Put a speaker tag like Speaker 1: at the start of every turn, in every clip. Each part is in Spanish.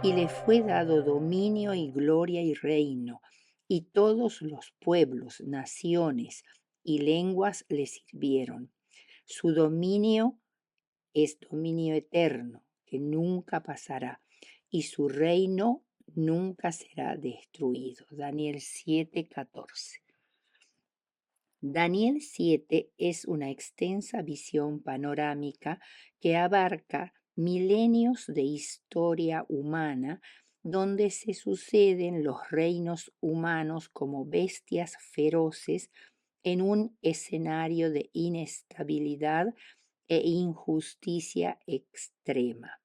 Speaker 1: y le fue dado dominio y gloria y reino, y todos los pueblos, naciones y lenguas le sirvieron. Su dominio es dominio eterno, que nunca pasará, y su reino nunca será destruido. Daniel 7:14. Daniel 7 es una extensa visión panorámica que abarca milenios de historia humana donde se suceden los reinos humanos como bestias feroces en un escenario de inestabilidad e injusticia extrema.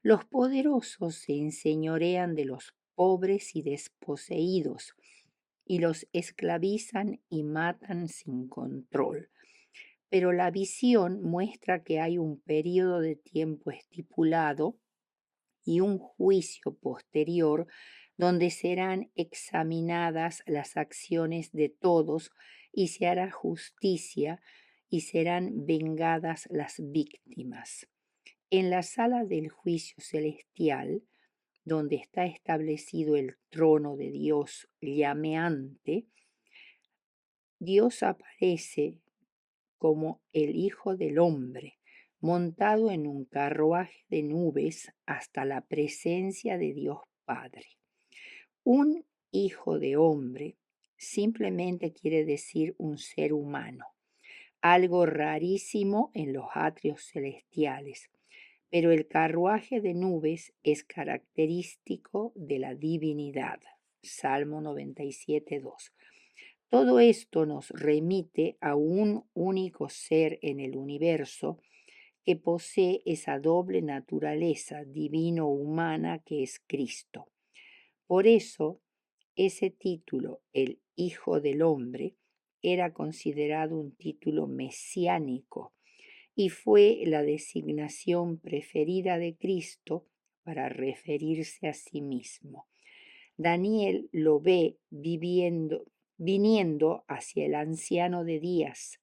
Speaker 1: Los poderosos se enseñorean de los pobres y desposeídos y los esclavizan y matan sin control. Pero la visión muestra que hay un periodo de tiempo estipulado y un juicio posterior donde serán examinadas las acciones de todos y se hará justicia y serán vengadas las víctimas. En la sala del juicio celestial, donde está establecido el trono de Dios llameante, Dios aparece como el Hijo del Hombre, montado en un carruaje de nubes hasta la presencia de Dios Padre. Un hijo de hombre simplemente quiere decir un ser humano, algo rarísimo en los atrios celestiales, pero el carruaje de nubes es característico de la divinidad. Salmo 97:2. Todo esto nos remite a un único ser en el universo que posee esa doble naturaleza divino-humana que es Cristo. Por eso, ese título, el Hijo del Hombre, era considerado un título mesiánico y fue la designación preferida de Cristo para referirse a sí mismo. Daniel lo ve viniendo hacia el anciano de días,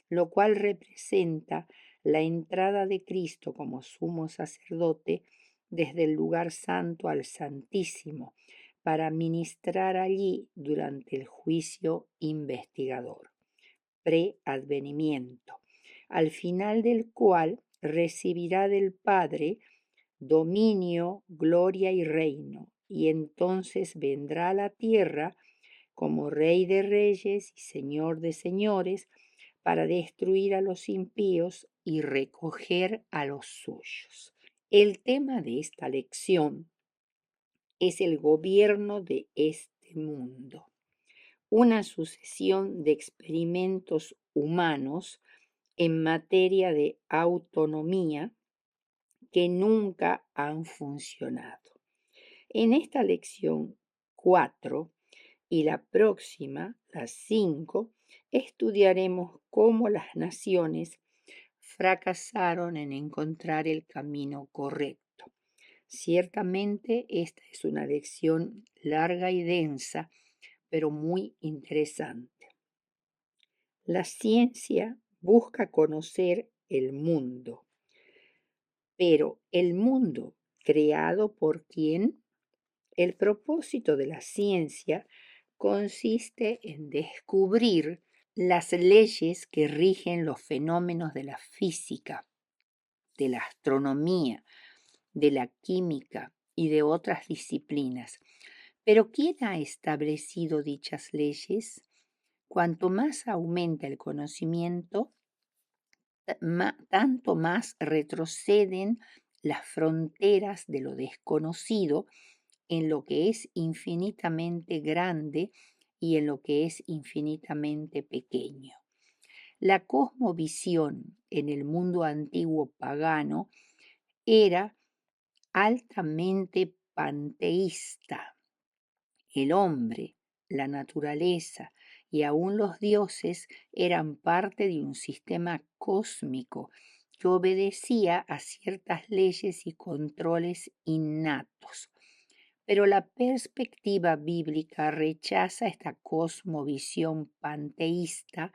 Speaker 1: lo cual representa la entrada de Cristo como sumo sacerdote desde el lugar santo al Santísimo, para ministrar allí durante el juicio investigador, preadvenimiento, al final del cual recibirá del Padre dominio, gloria y reino, y entonces vendrá a la tierra como Rey de reyes y Señor de señores, para destruir a los impíos y recoger a los suyos. El tema de esta lección es el gobierno de este mundo, una sucesión de experimentos humanos en materia de autonomía que nunca han funcionado. En esta lección 4 y la próxima, la 5, estudiaremos cómo las naciones fracasaron en encontrar el camino correcto. Ciertamente esta es una lección larga y densa, pero muy interesante. La ciencia busca conocer el mundo, pero el mundo creado por ¿quién? El propósito de la ciencia consiste en descubrir las leyes que rigen los fenómenos de la física, de la astronomía, de la química y de otras disciplinas. Pero ¿quién ha establecido dichas leyes? Cuanto más aumenta el conocimiento, tanto más retroceden las fronteras de lo desconocido en lo que es infinitamente grande y en lo que es infinitamente pequeño. La cosmovisión en el mundo antiguo pagano era altamente panteísta. El hombre, la naturaleza y aún los dioses eran parte de un sistema cósmico que obedecía a ciertas leyes y controles innatos. Pero la perspectiva bíblica rechaza esta cosmovisión panteísta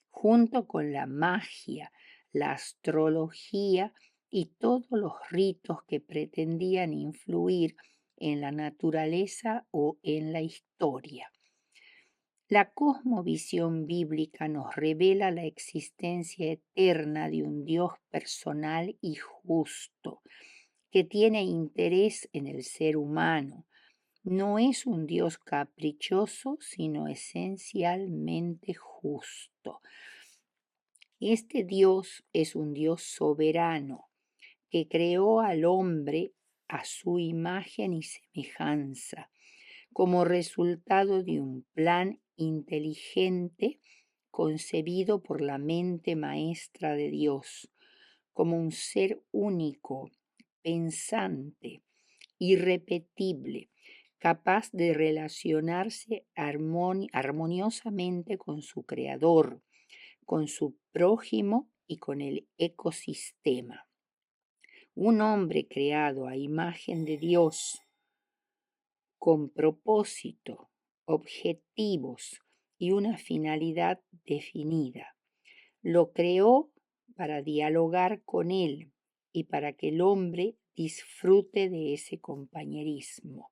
Speaker 1: junto con la magia, la astrología y todos los ritos que pretendían influir en la naturaleza o en la historia. La cosmovisión bíblica nos revela la existencia eterna de un Dios personal y justo, que tiene interés en el ser humano. No es un Dios caprichoso, sino esencialmente justo. Este Dios es un Dios soberano que creó al hombre a su imagen y semejanza, como resultado de un plan inteligente concebido por la mente maestra de Dios, como un ser único, pensante, irrepetible, capaz de relacionarse armoniosamente con su creador, con su prójimo y con el ecosistema. Un hombre creado a imagen de Dios, con propósito, objetivos y una finalidad definida. Lo creó para dialogar con él y para que el hombre disfrute de ese compañerismo.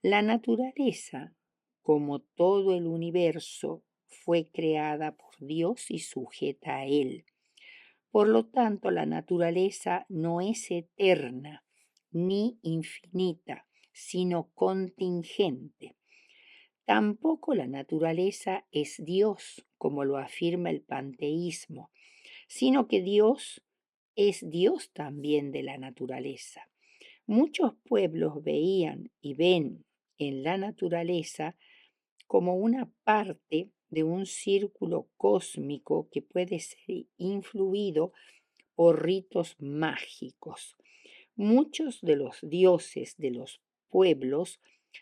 Speaker 1: La naturaleza, como todo el universo, fue creada por Dios y sujeta a Él. Por lo tanto, la naturaleza no es eterna ni infinita, sino contingente. Tampoco la naturaleza es Dios, como lo afirma el panteísmo, sino que Dios es Dios también de la naturaleza. Muchos pueblos veían y ven en la naturaleza como una parte de un círculo cósmico que puede ser influido por ritos mágicos. Muchos de los dioses de los pueblos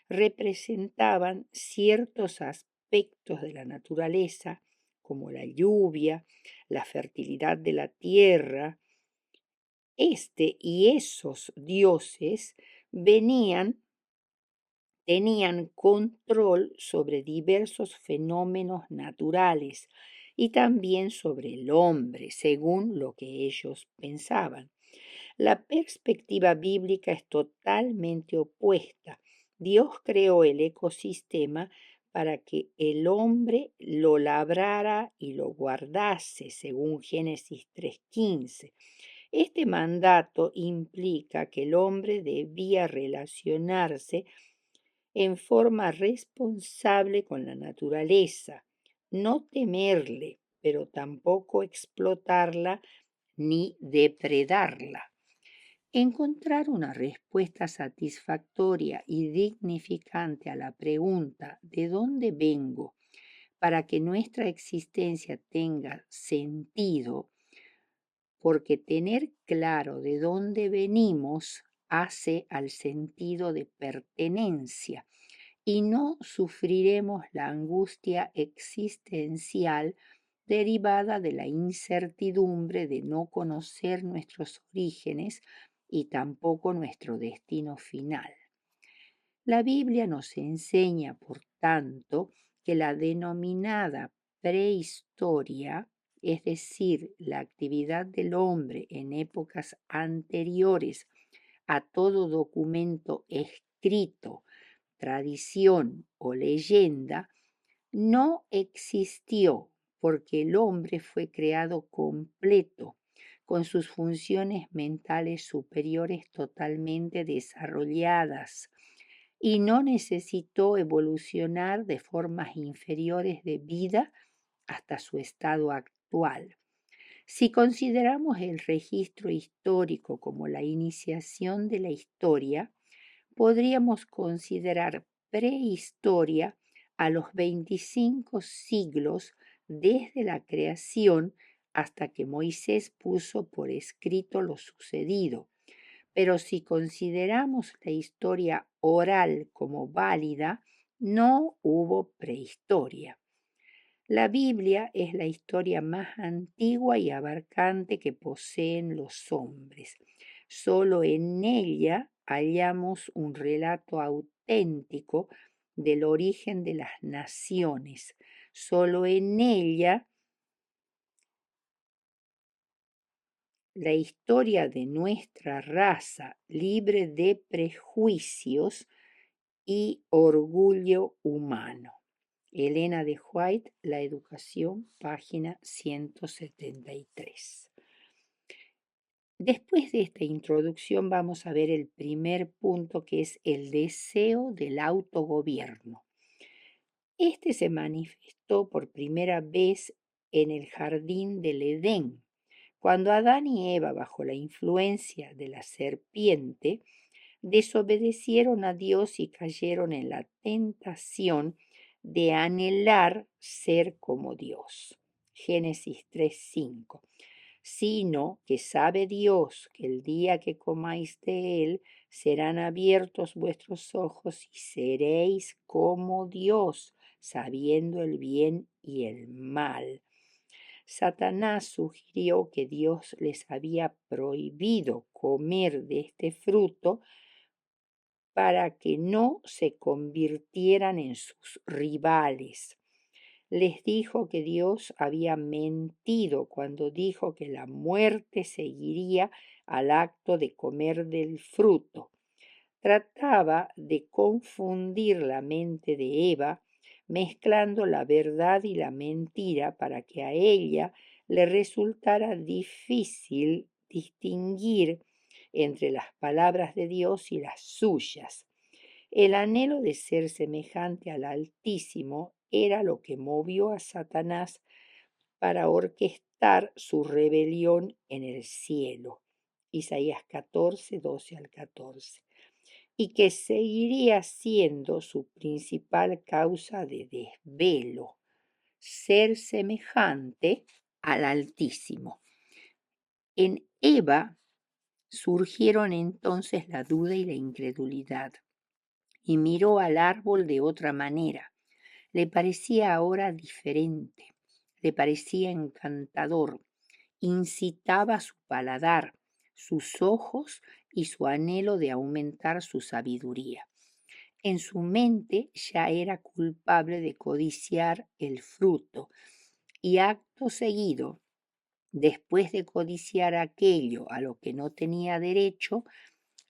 Speaker 1: representaban ciertos aspectos de la naturaleza, como la lluvia, la fertilidad de la tierra. Este y esos dioses tenían control sobre diversos fenómenos naturales y también sobre el hombre, según lo que ellos pensaban. La perspectiva bíblica es totalmente opuesta. Dios creó el ecosistema para que el hombre lo labrara y lo guardase, según Génesis 3:15. Este mandato implica que el hombre debía relacionarse en forma responsable con la naturaleza, no temerle, pero tampoco explotarla ni depredarla. Encontrar una respuesta satisfactoria y dignificante a la pregunta ¿de dónde vengo? Para que nuestra existencia tenga sentido, porque tener claro de dónde venimos hace al sentido de pertenencia y no sufriremos la angustia existencial derivada de la incertidumbre de no conocer nuestros orígenes y tampoco nuestro destino final. La Biblia nos enseña, por tanto, que la denominada prehistoria, es decir, la actividad del hombre en épocas anteriores a todo documento escrito, tradición o leyenda, no existió porque el hombre fue creado completo, con sus funciones mentales superiores totalmente desarrolladas, y no necesitó evolucionar de formas inferiores de vida hasta su estado actual. Si consideramos el registro histórico como la iniciación de la historia, podríamos considerar prehistoria a los 25 siglos desde la creación hasta que Moisés puso por escrito lo sucedido. Pero si consideramos la historia oral como válida, no hubo prehistoria. La Biblia es la historia más antigua y abarcante que poseen los hombres. Solo en ella hallamos un relato auténtico del origen de las naciones. Solo en ella la historia de nuestra raza libre de prejuicios y orgullo humano. Elena de White, La educación, página 173. Después de esta introducción vamos a ver el primer punto, que es el deseo del autogobierno. Este se manifestó por primera vez en el jardín del Edén, cuando Adán y Eva, bajo la influencia de la serpiente, desobedecieron a Dios y cayeron en la tentación de anhelar ser como Dios. Génesis 3:5. Sino que sabe Dios que el día que comáis de él, serán abiertos vuestros ojos y seréis como Dios, sabiendo el bien y el mal. Satanás sugirió que Dios les había prohibido comer de este fruto para que no se convirtieran en sus rivales. Les dijo que Dios había mentido cuando dijo que la muerte seguiría al acto de comer del fruto. Trataba de confundir la mente de Eva, mezclando la verdad y la mentira para que a ella le resultara difícil distinguir entre las palabras de Dios y las suyas. El anhelo de ser semejante al Altísimo era lo que movió a Satanás para orquestar su rebelión en el cielo. Isaías 14, 12 al 14. Y que seguiría siendo su principal causa de desvelo, ser semejante al Altísimo. En Eva surgieron entonces la duda y la incredulidad, y miró al árbol de otra manera. Le parecía ahora diferente, le parecía encantador, incitaba su paladar, sus ojos y su anhelo de aumentar su sabiduría. En su mente ya era culpable de codiciar el fruto, y acto seguido, después de codiciar aquello a lo que no tenía derecho,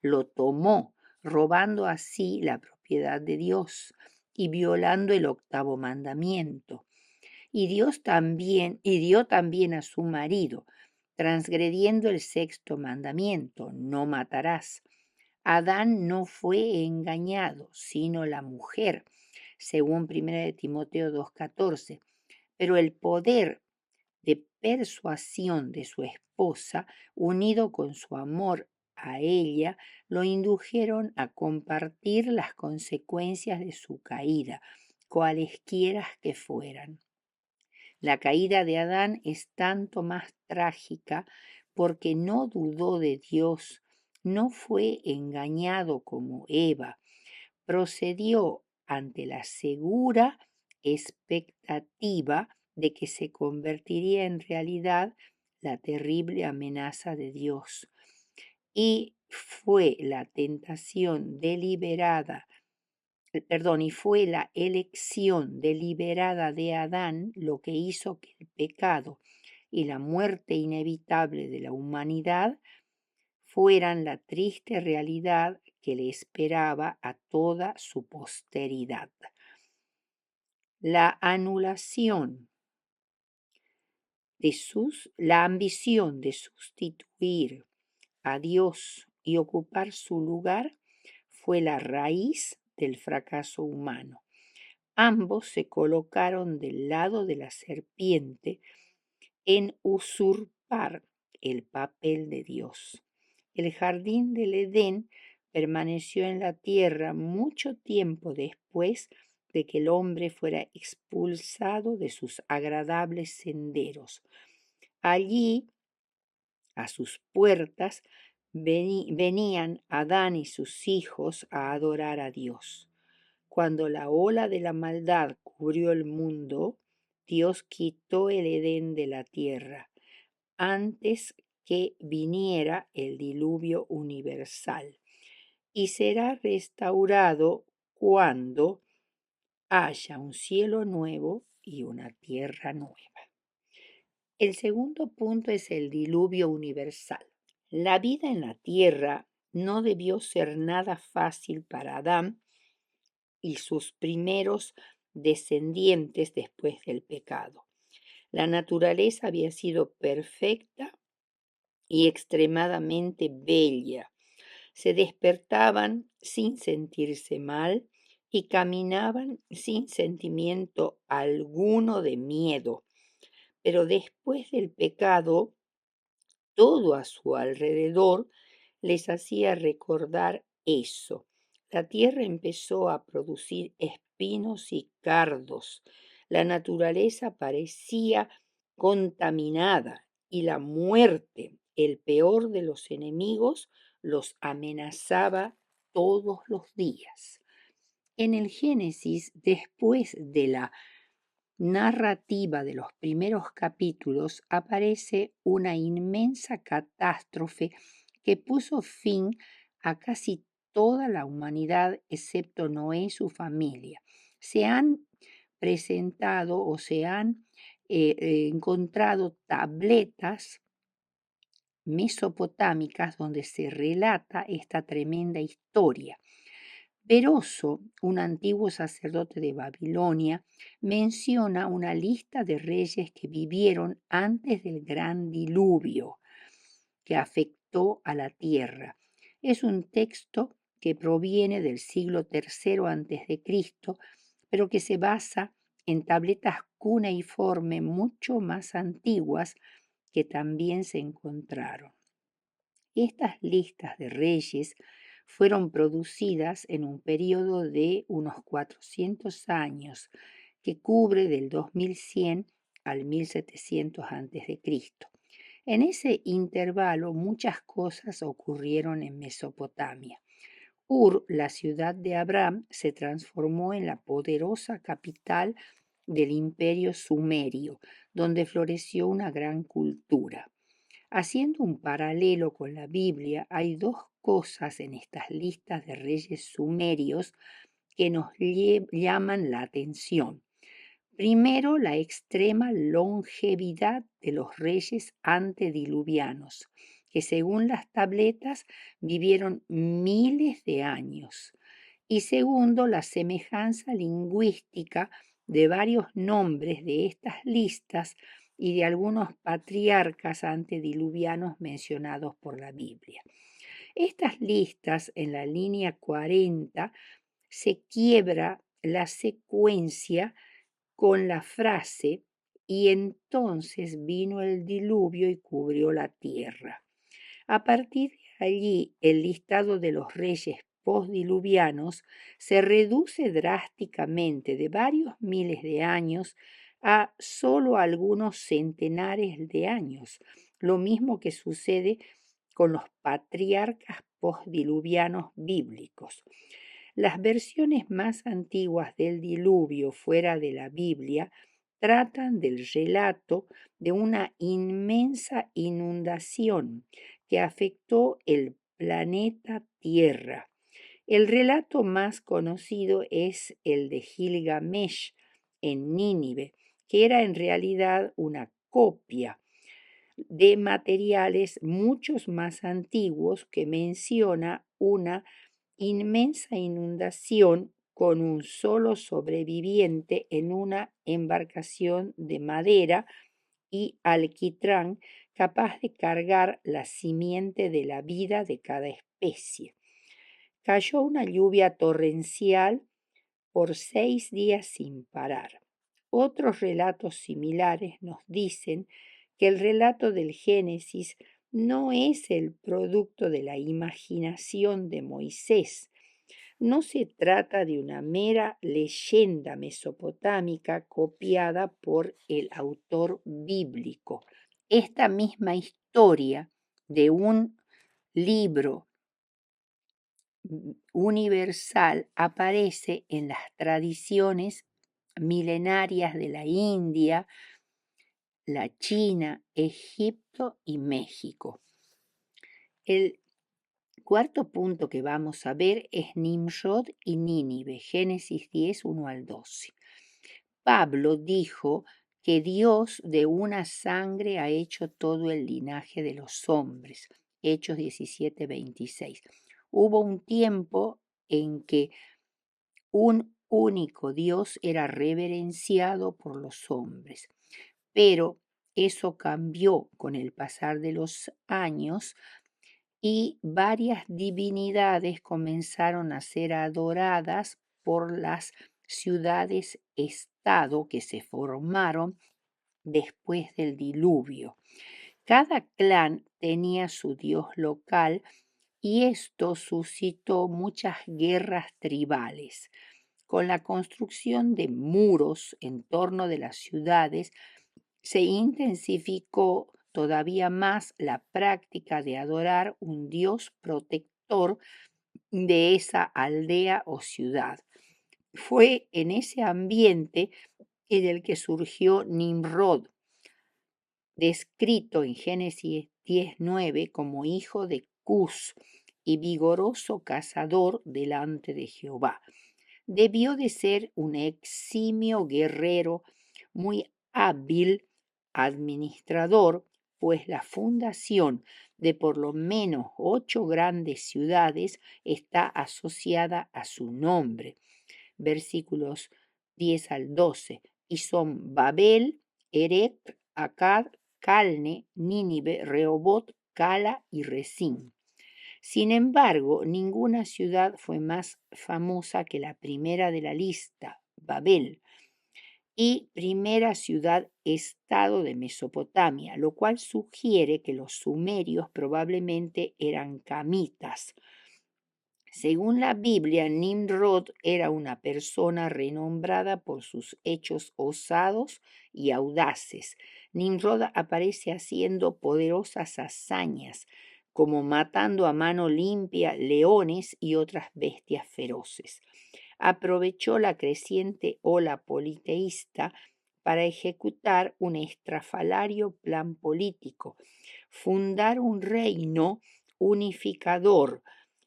Speaker 1: lo tomó, robando así la propiedad de Dios y violando el octavo mandamiento. Y dio también a su marido, transgrediendo el sexto mandamiento: no matarás. Adán no fue engañado, sino la mujer, según 1 Timoteo 2:14. Pero el poder de persuasión de su esposa, unido con su amor a ella, lo indujeron a compartir las consecuencias de su caída, cualesquiera que fueran. La caída de Adán es tanto más trágica porque no dudó de Dios, no fue engañado como Eva, procedió ante la segura expectativa de que se convertiría en realidad la terrible amenaza de Dios. Y fue la tentación deliberada, y fue la elección deliberada de Adán lo que hizo que el pecado y la muerte inevitable de la humanidad fueran la triste realidad que le esperaba a toda su posteridad. La anulación la ambición de sustituir a Dios y ocupar su lugar fue la raíz del fracaso humano. Ambos se colocaron del lado de la serpiente en usurpar el papel de Dios. El jardín del Edén permaneció en la tierra mucho tiempo después de que el hombre fuera expulsado de sus agradables senderos. Allí, a sus puertas, venían Adán y sus hijos a adorar a Dios. Cuando la ola de la maldad cubrió el mundo, Dios quitó el Edén de la tierra antes que viniera el diluvio universal, y será restaurado cuando haya un cielo nuevo y una tierra nueva. El segundo punto es el diluvio universal. La vida en la tierra no debió ser nada fácil para Adán y sus primeros descendientes después del pecado. La naturaleza había sido perfecta y extremadamente bella. Se despertaban sin sentirse mal y caminaban sin sentimiento alguno de miedo. Pero después del pecado, todo a su alrededor les hacía recordar eso. La tierra empezó a producir espinos y cardos. La naturaleza parecía contaminada y la muerte, el peor de los enemigos, los amenazaba todos los días. En el Génesis, después de la narrativa de los primeros capítulos, aparece una inmensa catástrofe que puso fin a casi toda la humanidad excepto Noé y su familia. Se han presentado o se han encontrado tabletas mesopotámicas donde se relata esta tremenda historia. Beroso, un antiguo sacerdote de Babilonia, menciona una lista de reyes que vivieron antes del gran diluvio que afectó a la tierra. Es un texto que proviene del siglo III a.C., pero que se basa en tabletas cuneiforme mucho más antiguas que también se encontraron. Estas listas de reyes fueron producidas en un periodo de unos 400 años, que cubre del 2100 al 1700 a.C. En ese intervalo muchas cosas ocurrieron en Mesopotamia. Ur, la ciudad de Abraham, se transformó en la poderosa capital del imperio sumerio, donde floreció una gran cultura. Haciendo un paralelo con la Biblia, hay dos cosas en estas listas de reyes sumerios que nos llaman la atención. Primero, la extrema longevidad de los reyes antediluvianos, que según las tabletas vivieron miles de años. Y segundo, la semejanza lingüística de varios nombres de estas listas y de algunos patriarcas antediluvianos mencionados por la Biblia. Estas listas, en la línea 40, se quiebra la secuencia con la frase "y entonces vino el diluvio y cubrió la tierra". A partir de allí, el listado de los reyes postdiluvianos se reduce drásticamente de varios miles de años a solo algunos centenares de años, lo mismo que sucede con los patriarcas postdiluvianos bíblicos. Las versiones más antiguas del diluvio fuera de la Biblia tratan del relato de una inmensa inundación que afectó el planeta Tierra. El relato más conocido es el de Gilgamesh en Nínive, que era en realidad una copia de materiales muchos más antiguos que menciona una inmensa inundación con un solo sobreviviente en una embarcación de madera y alquitrán capaz de cargar la simiente de la vida de cada especie. Cayó una lluvia torrencial por 6 días sin parar. Otros relatos similares nos dicen que el relato del Génesis no es el producto de la imaginación de Moisés. No se trata de una mera leyenda mesopotámica copiada por el autor bíblico. Esta misma historia de un libro universal aparece en las tradiciones milenarias de la India, la China, Egipto y México. El cuarto punto que vamos a ver es Nimrod y Nínive, Génesis 10, 1 al 12. Pablo dijo que Dios de una sangre ha hecho todo el linaje de los hombres. Hechos 17:26. Hubo un tiempo en que un único Dios era reverenciado por los hombres, pero eso cambió con el pasar de los años y varias divinidades comenzaron a ser adoradas por las ciudades-estado que se formaron después del diluvio. Cada clan tenía su dios local y esto suscitó muchas guerras tribales. Con la construcción de muros en torno de las ciudades, se intensificó todavía más la práctica de adorar un dios protector de esa aldea o ciudad. Fue en ese ambiente en el que surgió Nimrod, descrito en Génesis 10:9 como hijo de Cus y vigoroso cazador delante de Jehová. Debió de ser un eximio guerrero, muy hábil administrador, pues la fundación de por lo menos 8 grandes ciudades está asociada a su nombre. Versículos 10 al 12, y son Babel, Erech, Akkad, Calne, Nínive, Rehobot, Cala y Resín. Sin embargo, ninguna ciudad fue más famosa que la primera de la lista, Babel, y primera ciudad-estado de Mesopotamia, lo cual sugiere que los sumerios probablemente eran camitas. Según la Biblia, Nimrod era una persona renombrada por sus hechos osados y audaces. Nimrod aparece haciendo poderosas hazañas, como matando a mano limpia leones y otras bestias feroces. Aprovechó la creciente ola politeísta para ejecutar un estrafalario plan político, fundar un reino unificador,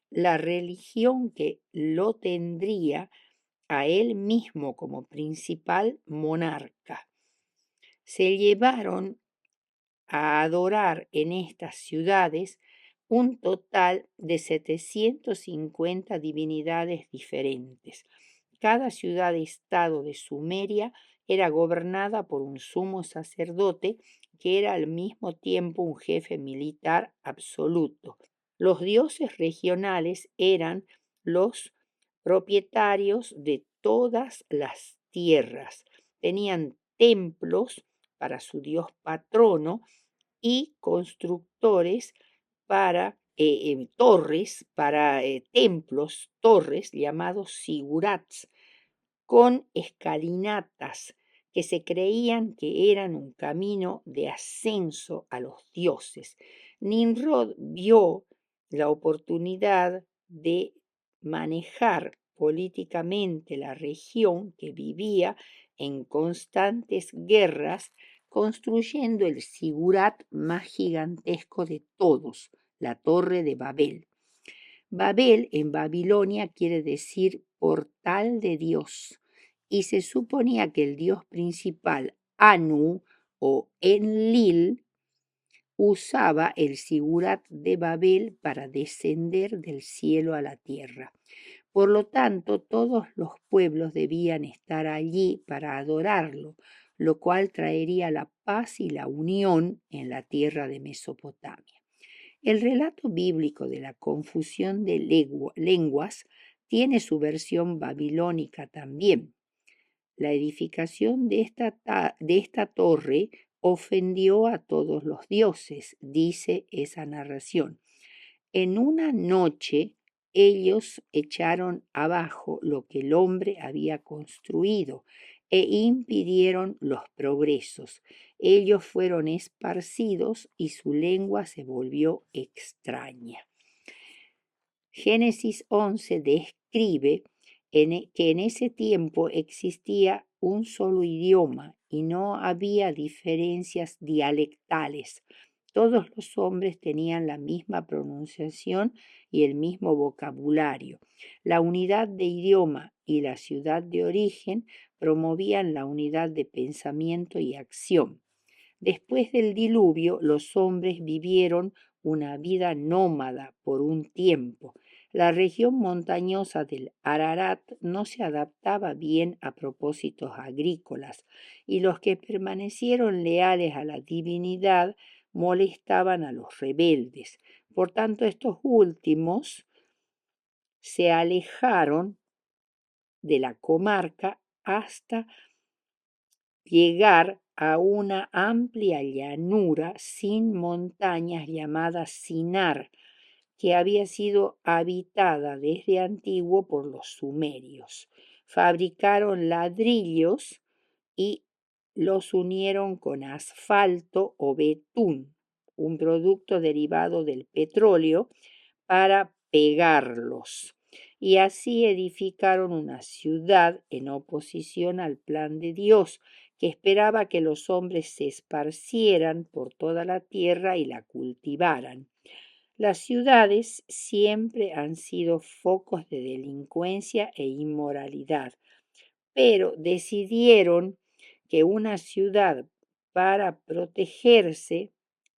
Speaker 1: la religión que lo tendría a él mismo como principal monarca. Se llevaron a adorar en estas ciudades un total de 750 divinidades diferentes. Cada ciudad-estado de Sumeria era gobernada por un sumo sacerdote que era al mismo tiempo un jefe militar absoluto. Los dioses regionales eran los propietarios de todas las tierras. Tenían templos para su dios patrono y constructores para torres, para templos, torres llamados sigurats, con escalinatas que se creían que eran un camino de ascenso a los dioses. Nimrod vio la oportunidad de manejar políticamente la región que vivía en constantes guerras, construyendo el sigurat más gigantesco de todos, la Torre de Babel. Babel en Babilonia quiere decir portal de Dios, y se suponía que el dios principal, Anu o Enlil, usaba el sigurat de Babel para descender del cielo a la tierra. Por lo tanto, todos los pueblos debían estar allí para adorarlo, lo cual traería la paz y la unión en la tierra de Mesopotamia. El relato bíblico de la confusión de lenguas tiene su versión babilónica también. La edificación de esta torre ofendió a todos los dioses, dice esa narración. En una noche ellos echaron abajo lo que el hombre había construido e impidieron los progresos. Ellos fueron esparcidos y su lengua se volvió extraña. Génesis 11 describe que en ese tiempo existía un solo idioma y no había diferencias dialectales. Todos los hombres tenían la misma pronunciación y el mismo vocabulario. La unidad de idioma y la ciudad de origen promovían la unidad de pensamiento y acción. Después del diluvio, los hombres vivieron una vida nómada por un tiempo. La región montañosa del Ararat no se adaptaba bien a propósitos agrícolas, y los que permanecieron leales a la divinidad molestaban a los rebeldes. Por tanto, estos últimos se alejaron de la comarca hasta llegar a una amplia llanura sin montañas llamada Sinar, que había sido habitada desde antiguo por los sumerios. Fabricaron ladrillos y los unieron con asfalto o betún, un producto derivado del petróleo, para pegarlos. Y así edificaron una ciudad en oposición al plan de Dios, que esperaba que los hombres se esparcieran por toda la tierra y la cultivaran. Las ciudades siempre han sido focos de delincuencia e inmoralidad, pero decidieron que una ciudad para protegerse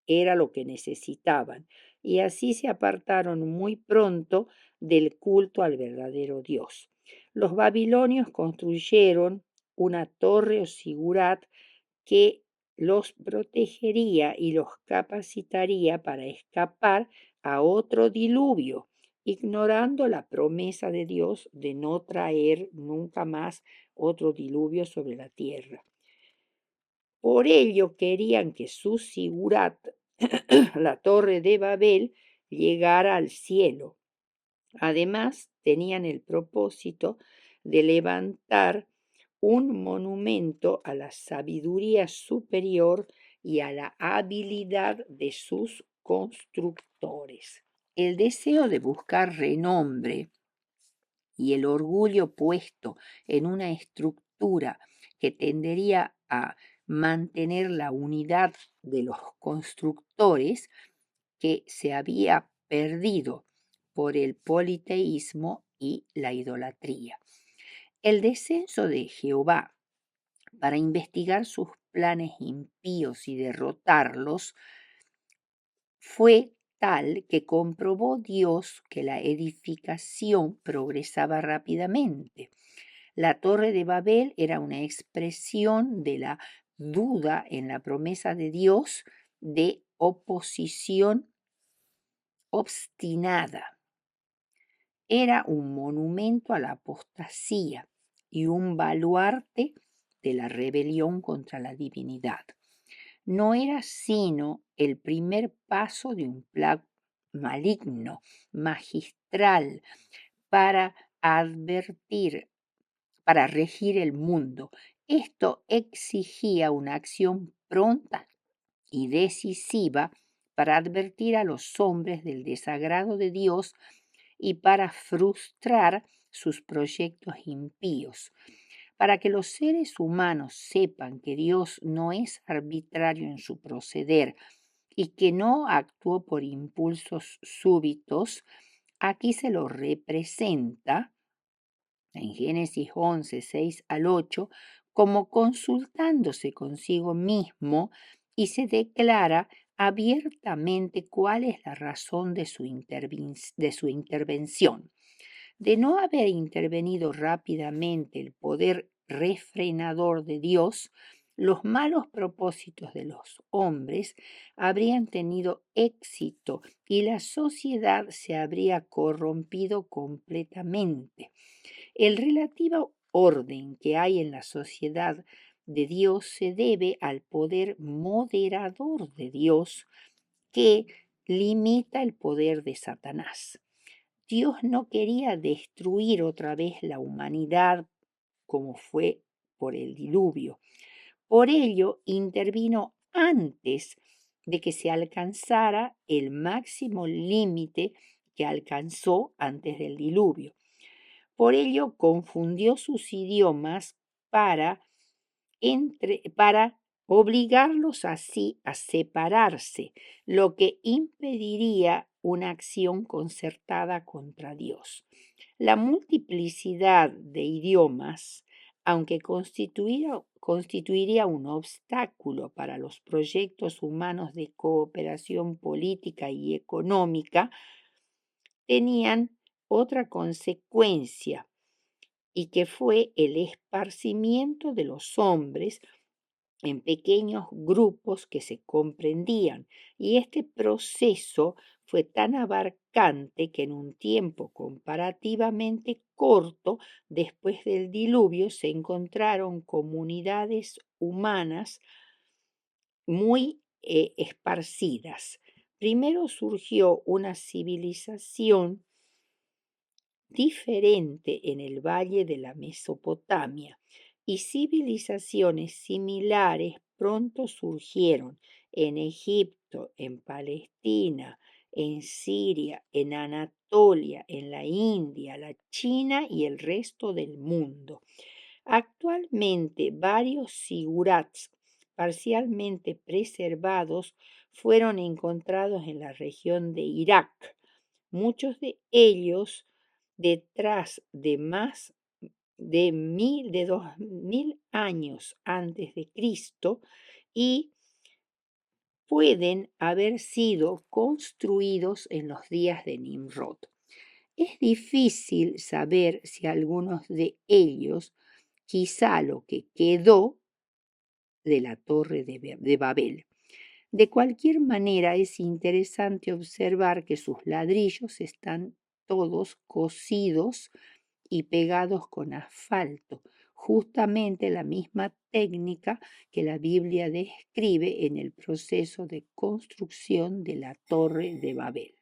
Speaker 1: era lo que necesitaban, y así se apartaron muy pronto del culto al verdadero Dios. Los babilonios construyeron una torre o sigurat que los protegería y los capacitaría para escapar a otro diluvio, ignorando la promesa de Dios de no traer nunca más otro diluvio sobre la tierra. Por ello querían que su sigurat, la torre de Babel, llegara al cielo. Además, tenían el propósito de levantar un monumento a la sabiduría superior y a la habilidad de sus constructores. El deseo de buscar renombre y el orgullo puesto en una estructura que tendería a mantener la unidad de los constructores, que se había perdido por el politeísmo y la idolatría. El descenso de Jehová para investigar sus planes impíos y derrotarlos fue tal que comprobó Dios que la edificación progresaba rápidamente. La Torre de Babel era una expresión de la duda en la promesa de Dios, de oposición obstinada. Era un monumento a la apostasía y un baluarte de la rebelión contra la divinidad. No era sino el primer paso de un plan maligno, magistral, para para regir el mundo. Esto exigía una acción pronta y decisiva para advertir a los hombres del desagrado de Dios y para frustrar sus proyectos impíos. Para que los seres humanos sepan que Dios no es arbitrario en su proceder y que no actuó por impulsos súbitos, aquí se lo representa en Génesis 11, 6 al 8, como consultándose consigo mismo, y se declara abiertamente cuál es la razón de su intervención. De no haber intervenido rápidamente el poder refrenador de Dios, los malos propósitos de los hombres habrían tenido éxito y la sociedad se habría corrompido completamente. El relativo orden que hay en la sociedad de Dios se debe al poder moderador de Dios, que limita el poder de Satanás. Dios no quería destruir otra vez la humanidad como fue por el diluvio. Por ello intervino antes de que se alcanzara el máximo límite que alcanzó antes del diluvio. Por ello confundió sus idiomas para obligarlos así a separarse, lo que impediría una acción concertada contra Dios. La multiplicidad de idiomas aunque constituiría un obstáculo para los proyectos humanos de cooperación política y económica, tenían otra consecuencia, y que fue el esparcimiento de los hombres en pequeños grupos que se comprendían, y este proceso fue tan abarcante que en un tiempo comparativamente corto después del diluvio se encontraron comunidades humanas muy esparcidas. Primero surgió una civilización diferente en el valle de la Mesopotamia, y civilizaciones similares pronto surgieron en Egipto, en Palestina, en Siria, en Anatolia, en la India, la China y el resto del mundo. Actualmente varios sigurats parcialmente preservados fueron encontrados en la región de Irak, muchos de ellos detrás de más de 2000 años antes de Cristo, y pueden haber sido construidos en los días de Nimrod. Es difícil saber si algunos de ellos, quizá lo que quedó de la torre de Babel. De cualquier manera, es interesante observar que sus ladrillos están todos cosidos y pegados con asfalto, justamente la misma técnica que la Biblia describe en el proceso de construcción de la Torre de Babel.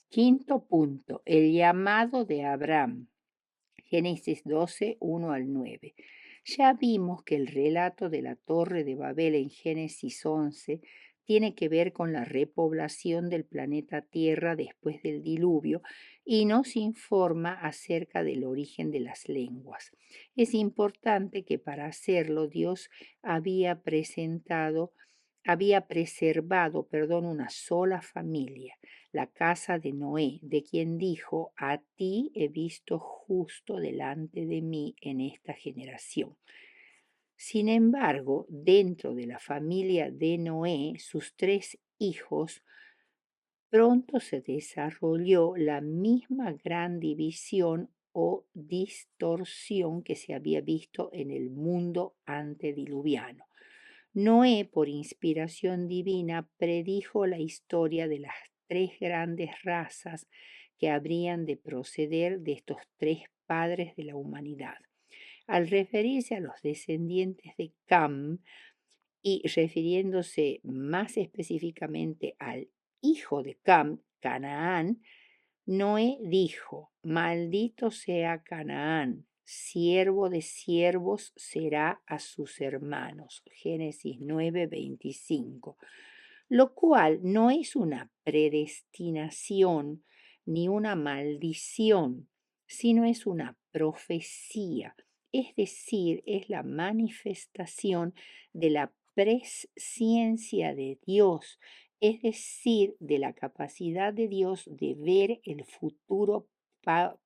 Speaker 1: Quinto punto, el llamado de Abraham. Génesis 12, 1 al 9. Ya vimos que el relato de la Torre de Babel en Génesis 11 tiene que ver con la repoblación del planeta Tierra después del diluvio y nos informa acerca del origen de las lenguas. Es importante que para hacerlo Dios había preservado, una sola familia, la casa de Noé, de quien dijo: a ti he visto justo delante de mí en esta generación. Sin embargo, dentro de la familia de Noé, sus 3 hijos, pronto se desarrolló la misma gran división o distorsión que se había visto en el mundo antediluviano. Noé, por inspiración divina, predijo la historia de las 3 grandes razas que habrían de proceder de estos 3 padres de la humanidad. Al referirse a los descendientes de Cam y refiriéndose más específicamente al hijo de Cam, Canaán, Noé dijo: maldito sea Canaán, siervo de siervos será a sus hermanos. Génesis 9:25. Lo cual no es una predestinación ni una maldición, sino es una profecía, es decir, es la manifestación de la presciencia de Dios, es decir, de la capacidad de Dios de ver el futuro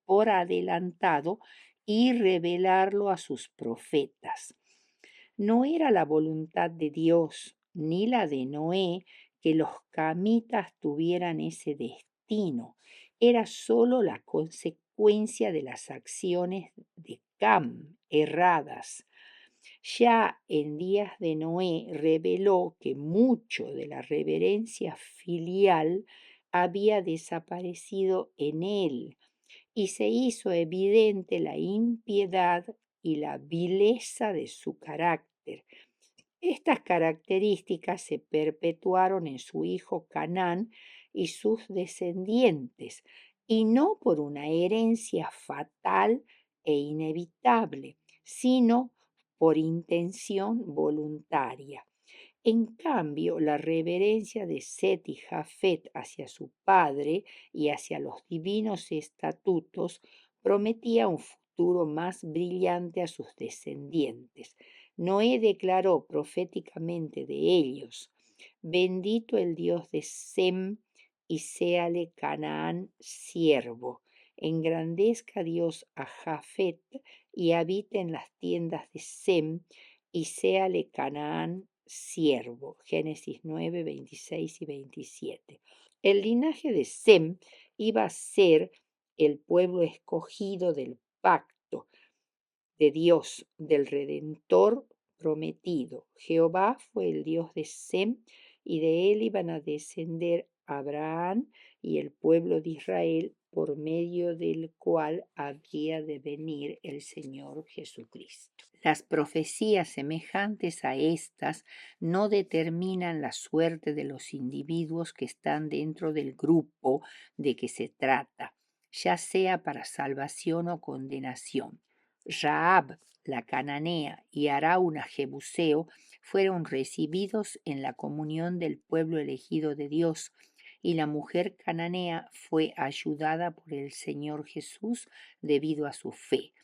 Speaker 1: por adelantado y revelarlo a sus profetas. No era la voluntad de Dios ni la de Noé que los camitas tuvieran ese destino, era sólo la consecuencia de las acciones de Cam erradas. Ya en días de Noé reveló que mucho de la reverencia filial había desaparecido en él, y se hizo evidente la impiedad y la vileza de su carácter. Estas características se perpetuaron en su hijo Canaán y sus descendientes, y no por una herencia fatal e inevitable, sino por intención voluntaria. En cambio, la reverencia de Set y Jafet hacia su padre y hacia los divinos estatutos prometía un futuro más brillante a sus descendientes. Noé declaró proféticamente de ellos: bendito el Dios de Sem, y séale Canaán siervo. Engrandezca Dios a Jafet y habite en las tiendas de Sem, y séale Canaán siervo. Génesis 9, 26 y 27. El linaje de Sem iba a ser el pueblo escogido del pacto de Dios, del Redentor prometido. Jehová fue el Dios de Sem, y de él iban a descender Abraham y el pueblo de Israel, por medio del cual había de venir el Señor Jesucristo. Las profecías semejantes a estas no determinan la suerte de los individuos que están dentro del grupo de que se trata, ya sea para salvación o condenación. Rahab, la cananea, y Arauna, jebuseo, fueron recibidos en la comunión del pueblo elegido de Dios, y la mujer cananea fue ayudada por el Señor Jesús debido a su fe.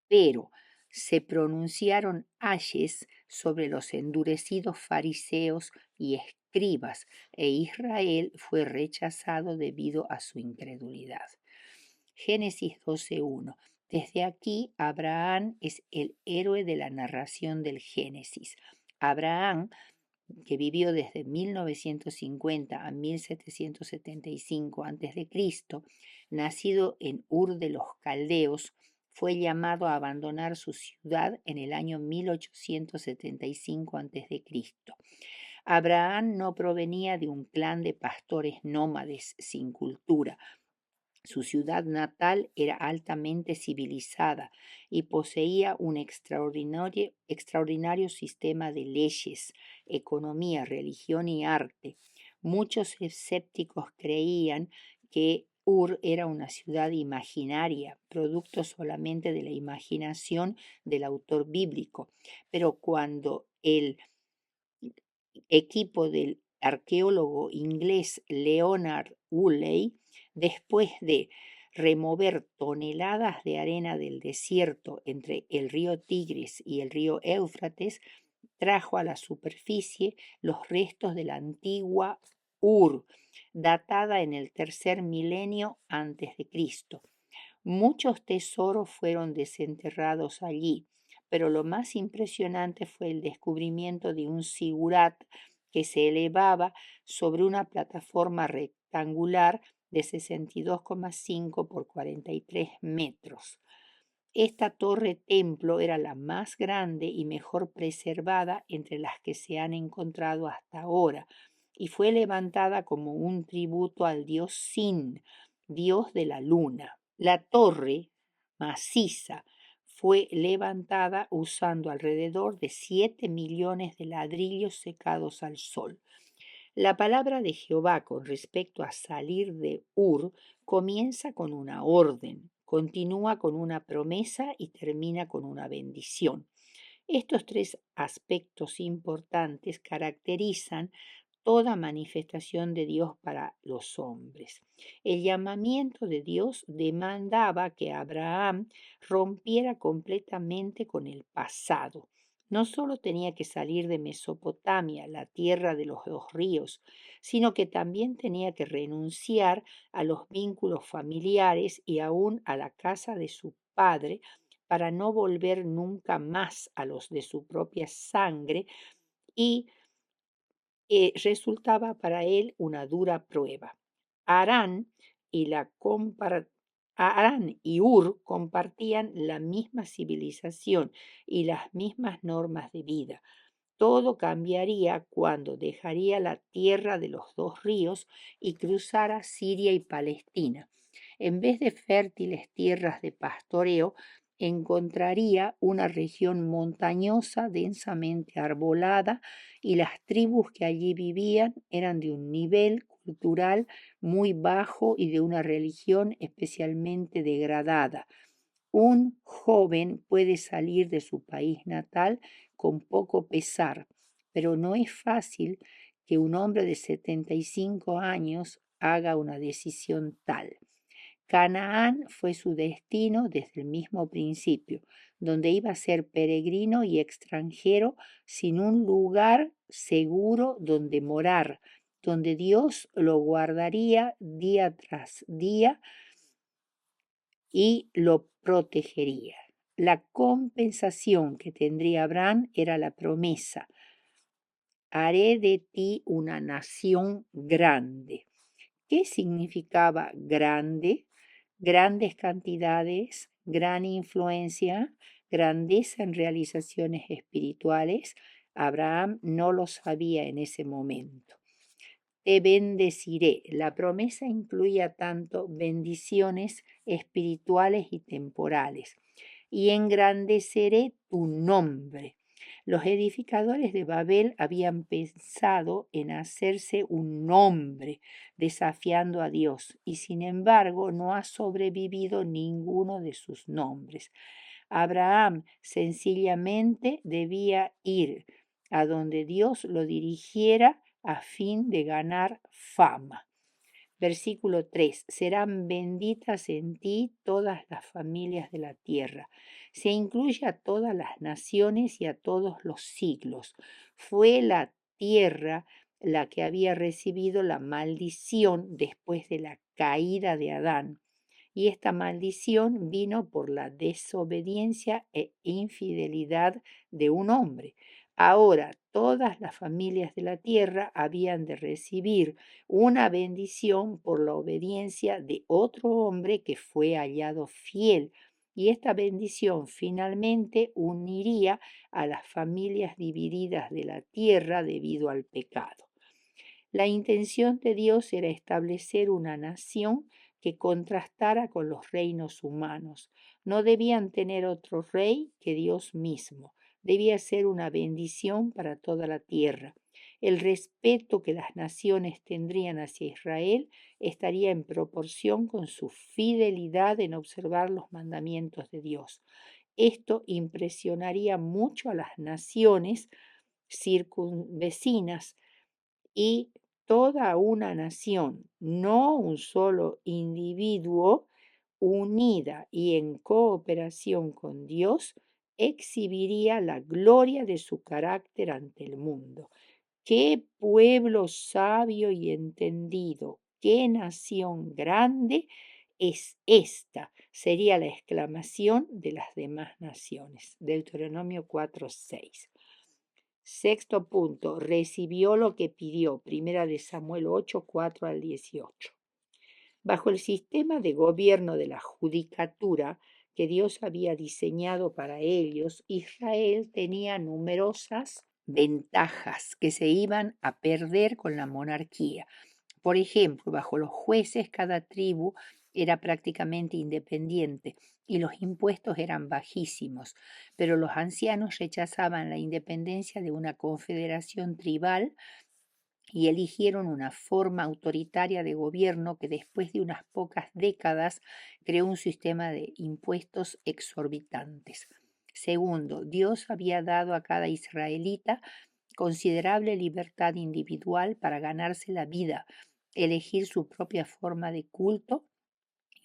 Speaker 1: Pero se pronunciaron ayes sobre los endurecidos fariseos y escribas, e Israel fue rechazado debido a su incredulidad. Génesis 12:1. Desde aquí, Abraham es el héroe de la narración del Génesis. Abraham, que vivió desde 1950 a 1775 a.C., nacido en Ur de los Caldeos, fue llamado a abandonar su ciudad en el año 1875 a.C. Abraham no provenía de un clan de pastores nómades sin cultura. Su ciudad natal era altamente civilizada y poseía un extraordinario sistema de leyes, economía, religión y arte. Muchos escépticos creían que Ur era una ciudad imaginaria, producto solamente de la imaginación del autor bíblico, pero cuando el equipo del arqueólogo inglés Leonard Woolley, después de remover toneladas de arena del desierto entre el río Tigris y el río Éufrates, trajo a la superficie los restos de la antigua Ur, datada en el tercer milenio antes de Cristo. Muchos tesoros fueron desenterrados allí, pero lo más impresionante fue el descubrimiento de un sigurat que se elevaba sobre una plataforma rectangular de 62,5 por 43 metros. Esta torre templo era la más grande y mejor preservada entre las que se han encontrado hasta ahora, y fue levantada como un tributo al dios Sin, dios de la luna. La torre, maciza, fue levantada usando alrededor de 7 millones de ladrillos secados al sol. La palabra de Jehová con respecto a salir de Ur comienza con una orden, continúa con una promesa y termina con una bendición. Estos tres aspectos importantes caracterizan toda manifestación de Dios para los hombres. El llamamiento de Dios demandaba que Abraham rompiera completamente con el pasado. No solo tenía que salir de Mesopotamia, la tierra de los dos ríos, sino que también tenía que renunciar a los vínculos familiares y aún a la casa de su padre, para no volver nunca más a los de su propia sangre, y resultaba para él una dura prueba. Harán y, Harán y Ur compartían la misma civilización y las mismas normas de vida. Todo cambiaría cuando dejaría la tierra de los dos ríos y cruzara Siria y Palestina. En vez de fértiles tierras de pastoreo, encontraría una región montañosa, densamente arbolada, y las tribus que allí vivían eran de un nivel cultural muy bajo y de una religión especialmente degradada. Un joven puede salir de su país natal con poco pesar, pero no es fácil que un hombre de 75 años haga una decisión tal. Canaán fue su destino desde el mismo principio, donde iba a ser peregrino y extranjero sin un lugar seguro donde morar, donde Dios lo guardaría día tras día y lo protegería. La compensación que tendría Abraham era la promesa: haré de ti una nación grande. ¿Qué significaba grande? Grandes cantidades, gran influencia, grandeza en realizaciones espirituales. Abraham no lo sabía en ese momento. Te bendeciré. La promesa incluía tanto bendiciones espirituales y temporales. Y engrandeceré tu nombre. Los edificadores de Babel habían pensado en hacerse un nombre, desafiando a Dios, y sin embargo no ha sobrevivido ninguno de sus nombres. Abraham sencillamente debía ir a donde Dios lo dirigiera a fin de ganar fama. Versículo 3. Serán benditas en ti todas las familias de la tierra. Se incluye a todas las naciones y a todos los siglos. Fue la tierra la que había recibido la maldición después de la caída de Adán. Y esta maldición vino por la desobediencia e infidelidad de un hombre. Ahora todas las familias de la tierra habían de recibir una bendición por la obediencia de otro hombre que fue hallado fiel. Y esta bendición finalmente uniría a las familias divididas de la tierra debido al pecado. La intención de Dios era establecer una nación que contrastara con los reinos humanos. No debían tener otro rey que Dios mismo. Debía ser una bendición para toda la tierra. El respeto que las naciones tendrían hacia Israel estaría en proporción con su fidelidad en observar los mandamientos de Dios. Esto impresionaría mucho a las naciones circunvecinas y toda una nación, no un solo individuo, unida y en cooperación con Dios, exhibiría la gloria de su carácter ante el mundo. ¡Qué pueblo sabio y entendido! ¡Qué nación grande es esta! Sería la exclamación de las demás naciones. Deuteronomio 4:6. Sexto punto, recibió lo que pidió. Primera de Samuel 8, 4 al 18. Bajo el sistema de gobierno de la judicatura que Dios había diseñado para ellos, Israel tenía numerosas ventajas que se iban a perder con la monarquía. Por ejemplo, bajo los jueces cada tribu era prácticamente independiente y los impuestos eran bajísimos, pero los ancianos rechazaban la independencia de una confederación tribal y eligieron una forma autoritaria de gobierno que después de unas pocas décadas creó un sistema de impuestos exorbitantes. Segundo, Dios había dado a cada israelita considerable libertad individual para ganarse la vida, elegir su propia forma de culto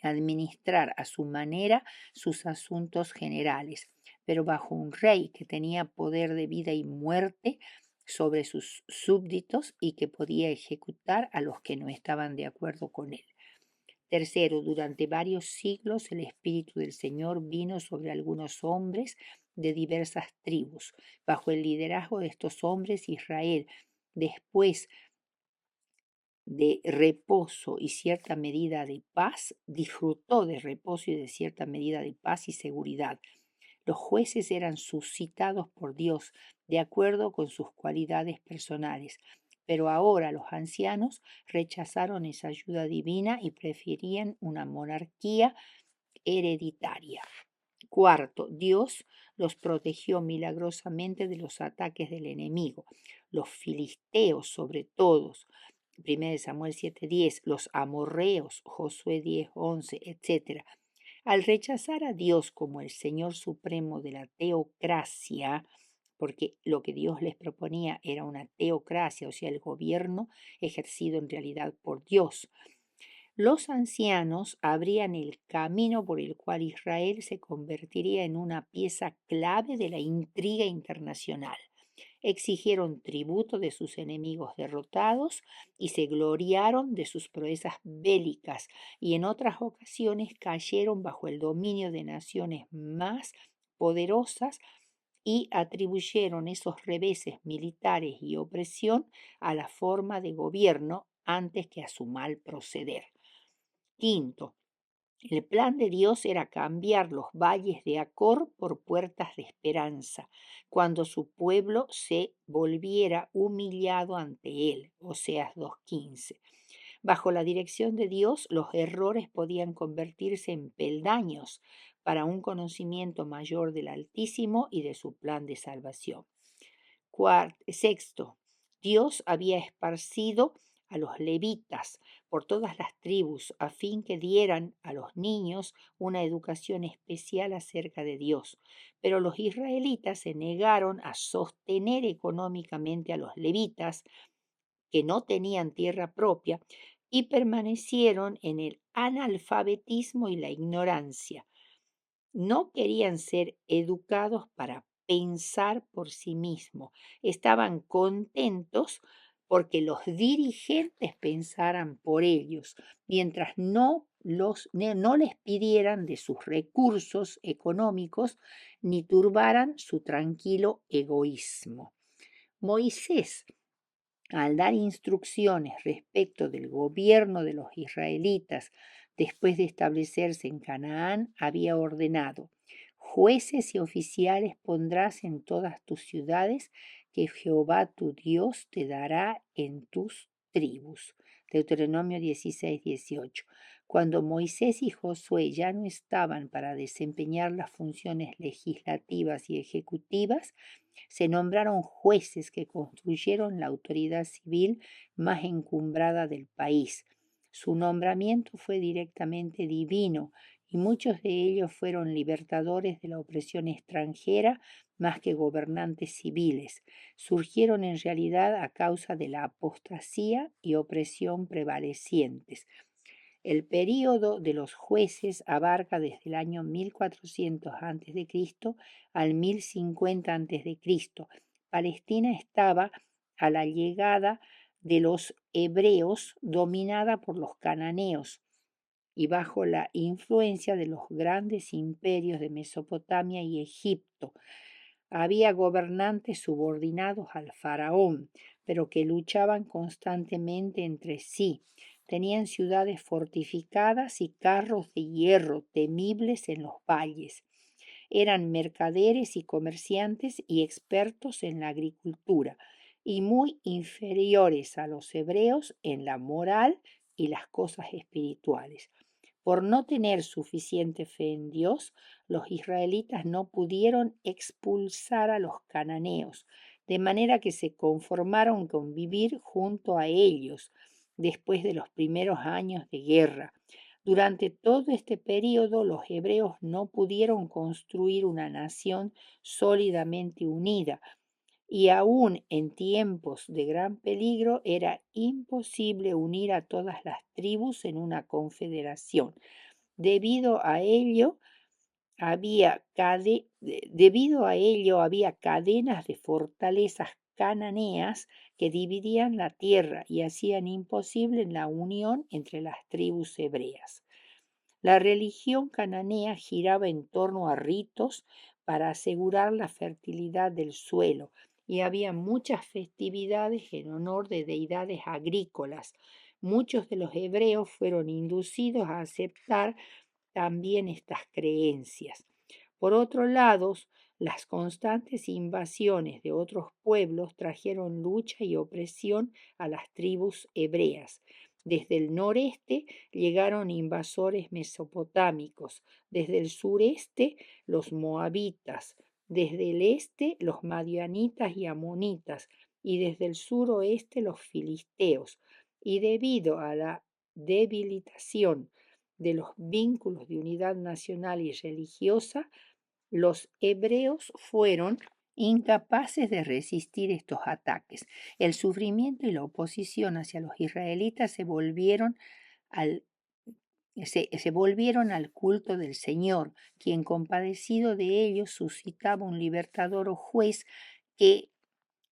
Speaker 1: y administrar a su manera sus asuntos generales, pero bajo un rey que tenía poder de vida y muerte sobre sus súbditos y que podía ejecutar a los que no estaban de acuerdo con él. Tercero, durante varios siglos el Espíritu del Señor vino sobre algunos hombres de diversas tribus. Bajo el liderazgo de estos hombres, Israel, después de reposo y cierta medida de paz, disfrutó de reposo y de cierta medida de paz y seguridad. Los jueces eran suscitados por Dios de acuerdo con sus cualidades personales, pero ahora los ancianos rechazaron esa ayuda divina y preferían una monarquía hereditaria. Cuarto, Dios los protegió milagrosamente de los ataques del enemigo, los filisteos sobre todos, 1 Samuel 7:10, los amorreos, Josué 10:11, etc. Al rechazar a Dios como el Señor supremo de la teocracia, porque lo que Dios les proponía era una teocracia, o sea, el gobierno ejercido en realidad por Dios, los ancianos abrían el camino por el cual Israel se convertiría en una pieza clave de la intriga internacional. Exigieron tributo de sus enemigos derrotados y se gloriaron de sus proezas bélicas, y en otras ocasiones cayeron bajo el dominio de naciones más poderosas y atribuyeron esos reveses militares y opresión a la forma de gobierno antes que a su mal proceder. Quinto, el plan de Dios era cambiar los valles de Acor por puertas de esperanza, cuando su pueblo se volviera humillado ante él. Oseas 2:15. Bajo la dirección de Dios, los errores podían convertirse en peldaños para un conocimiento mayor del Altísimo y de su plan de salvación. Sexto, Dios había esparcido a los levitas por todas las tribus a fin que dieran a los niños una educación especial acerca de Dios. Pero los israelitas se negaron a sostener económicamente a los levitas, que no tenían tierra propia, y permanecieron en el analfabetismo y la ignorancia. No querían ser educados para pensar por sí mismos. Estaban contentos porque los dirigentes pensaran por ellos, mientras no les pidieran de sus recursos económicos ni turbaran su tranquilo egoísmo. Moisés, al dar instrucciones respecto del gobierno de los israelitas después de establecerse en Canaán, había ordenado: jueces y oficiales pondrás en todas tus ciudades que Jehová tu Dios te dará en tus tribus. Deuteronomio 16:18. Cuando Moisés y Josué ya no estaban para desempeñar las funciones legislativas y ejecutivas, se nombraron jueces que construyeron la autoridad civil más encumbrada del país. Su nombramiento fue directamente divino y muchos de ellos fueron libertadores de la opresión extranjera más que gobernantes civiles. Surgieron en realidad a causa de la apostasía y opresión prevalecientes. El período de los jueces abarca desde el año 1400 a.C. al 1050 a.C. Palestina estaba a la llegada de los hebreos dominada por los cananeos y bajo la influencia de los grandes imperios de Mesopotamia y Egipto. Había gobernantes subordinados al faraón, pero que luchaban constantemente entre sí. Tenían ciudades fortificadas y carros de hierro temibles en los valles. Eran mercaderes y comerciantes y expertos en la agricultura, y muy inferiores a los hebreos en la moral y las cosas espirituales. Por no tener suficiente fe en Dios, los israelitas no pudieron expulsar a los cananeos, de manera que se conformaron con vivir junto a ellos después de los primeros años de guerra. Durante todo este periodo, los hebreos no pudieron construir una nación sólidamente unida, y aún en tiempos de gran peligro era imposible unir a todas las tribus en una confederación. Debido a ello, había cadenas de fortalezas cananeas que dividían la tierra y hacían imposible la unión entre las tribus hebreas. La religión cananea giraba en torno a ritos para asegurar la fertilidad del suelo, y había muchas festividades en honor de deidades agrícolas. Muchos de los hebreos fueron inducidos a aceptar también estas creencias. Por otro lado, las constantes invasiones de otros pueblos trajeron lucha y opresión a las tribus hebreas. Desde el noreste llegaron invasores mesopotámicos, desde el sureste los moabitas, desde el este los madianitas y amonitas, y desde el suroeste los filisteos. Y debido a la debilitación de los vínculos de unidad nacional y religiosa, los hebreos fueron incapaces de resistir estos ataques. El sufrimiento y la oposición hacia los israelitas al, se volvieron al culto del Señor, quien, compadecido de ellos, suscitaba un libertador o juez que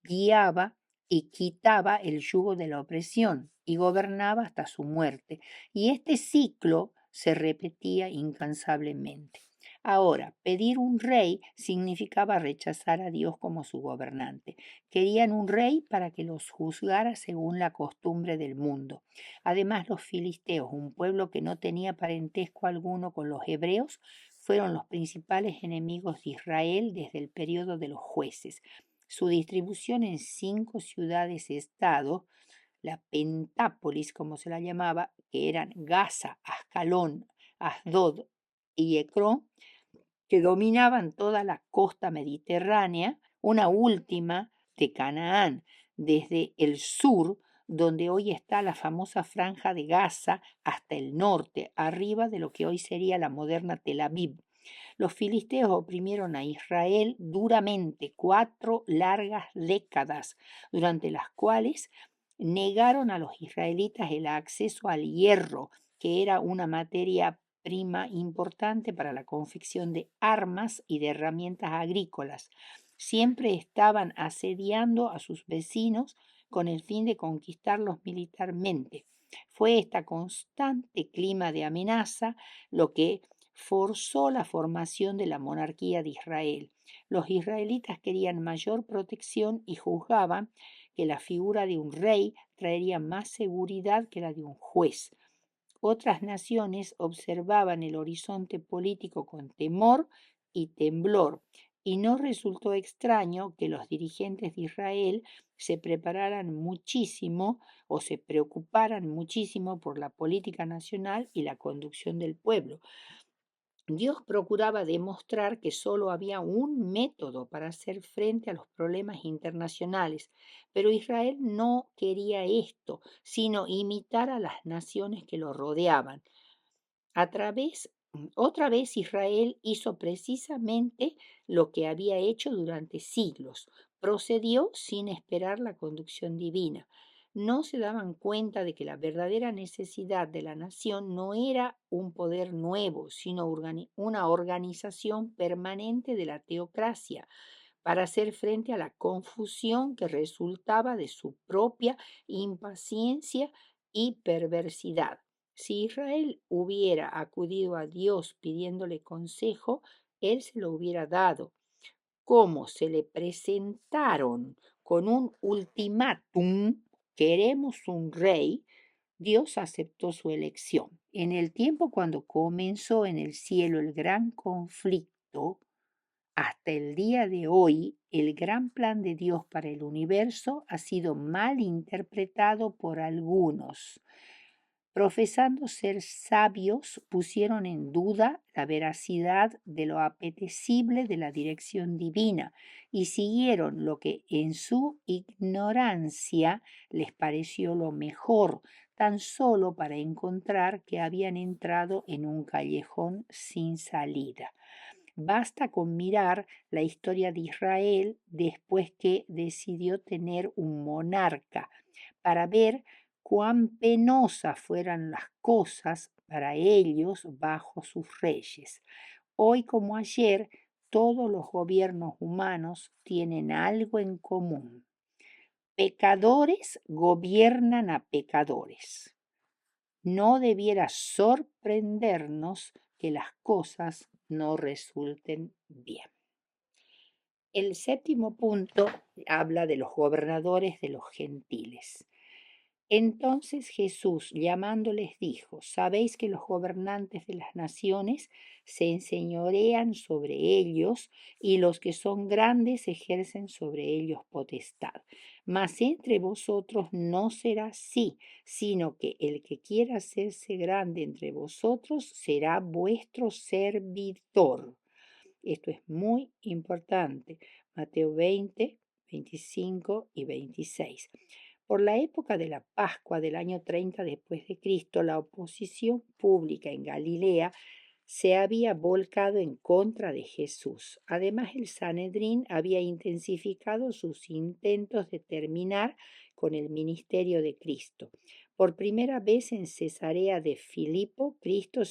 Speaker 1: guiaba y quitaba el yugo de la opresión y gobernaba hasta su muerte. Y este ciclo se repetía incansablemente. Ahora, pedir un rey significaba rechazar a Dios como su gobernante. Querían un rey para que los juzgara según la costumbre del mundo. Además, los filisteos, un pueblo que no tenía parentesco alguno con los hebreos, fueron los principales enemigos de Israel desde el periodo de los jueces. Su distribución en 5 ciudades-estado, la Pentápolis, como se la llamaba, que eran Gaza, Ascalón, Asdod y Ecrón, que dominaban toda la costa mediterránea, una última de Canaán, desde el sur, donde hoy está la famosa franja de Gaza, hasta el norte, arriba de lo que hoy sería la moderna Tel Aviv. Los filisteos oprimieron a Israel duramente 4 largas décadas, durante las cuales negaron a los israelitas el acceso al hierro, que era una materia prima importante para la confección de armas y de herramientas agrícolas. Siempre estaban asediando a sus vecinos con el fin de conquistarlos militarmente. Fue este constante clima de amenaza lo que forzó la formación de la monarquía de Israel. Los israelitas querían mayor protección y juzgaban que la figura de un rey traería más seguridad que la de un juez. Otras naciones observaban el horizonte político con temor y temblor, y no resultó extraño que los dirigentes de Israel se prepararan muchísimo o se preocuparan muchísimo por la política nacional y la conducción del pueblo. Dios procuraba demostrar que solo había un método para hacer frente a los problemas internacionales, pero Israel no quería esto, sino imitar a las naciones que lo rodeaban. Otra vez Israel hizo precisamente lo que había hecho durante siglos. Procedió sin esperar la conducción divina. No se daban cuenta de que la verdadera necesidad de la nación no era un poder nuevo, sino una organización permanente de la teocracia para hacer frente a la confusión que resultaba de su propia impaciencia y perversidad. Si Israel hubiera acudido a Dios pidiéndole consejo, él se lo hubiera dado. Como se le presentaron con un ultimátum, queremos un rey, Dios aceptó su elección. En el tiempo cuando comenzó en el cielo el gran conflicto, hasta el día de hoy, el gran plan de Dios para el universo ha sido mal interpretado por algunos. Profesando ser sabios, pusieron en duda la veracidad de lo apetecible de la dirección divina y siguieron lo que en su ignorancia les pareció lo mejor, tan solo para encontrar que habían entrado en un callejón sin salida. Basta con mirar la historia de Israel después que decidió tener un monarca para ver cuán penosas fueran las cosas para ellos bajo sus reyes. Hoy como ayer, todos los gobiernos humanos tienen algo en común. Pecadores gobiernan a pecadores. No debiera sorprendernos que las cosas no resulten bien. El séptimo punto habla de los gobernadores de los gentiles. Entonces Jesús, llamándoles, dijo: Sabéis que los gobernantes de las naciones se enseñorean sobre ellos, y los que son grandes ejercen sobre ellos potestad. Mas entre vosotros no será así, sino que el que quiera hacerse grande entre vosotros será vuestro servidor. Esto es muy importante. Mateo 20, 25 y 26. Por la época de la Pascua del año 30 después de Cristo, la oposición pública en Galilea se había volcado en contra de Jesús. Además, el Sanedrín había intensificado sus intentos de terminar con el ministerio de Cristo. Por primera vez en Cesarea de Filipo, Cristo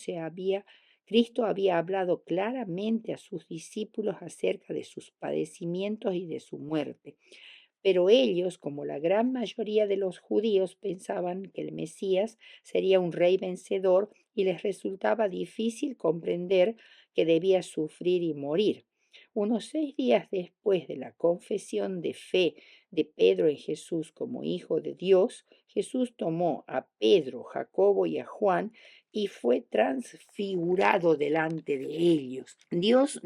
Speaker 1: había hablado claramente a sus discípulos acerca de sus padecimientos y de su muerte. Pero ellos, como la gran mayoría de los judíos, pensaban que el Mesías sería un rey vencedor y les resultaba difícil comprender que debía sufrir y morir. Unos 6 días después de la confesión de fe de Pedro en Jesús como Hijo de Dios, Jesús tomó a Pedro, Jacobo y a Juan y fue transfigurado delante de ellos. Jesús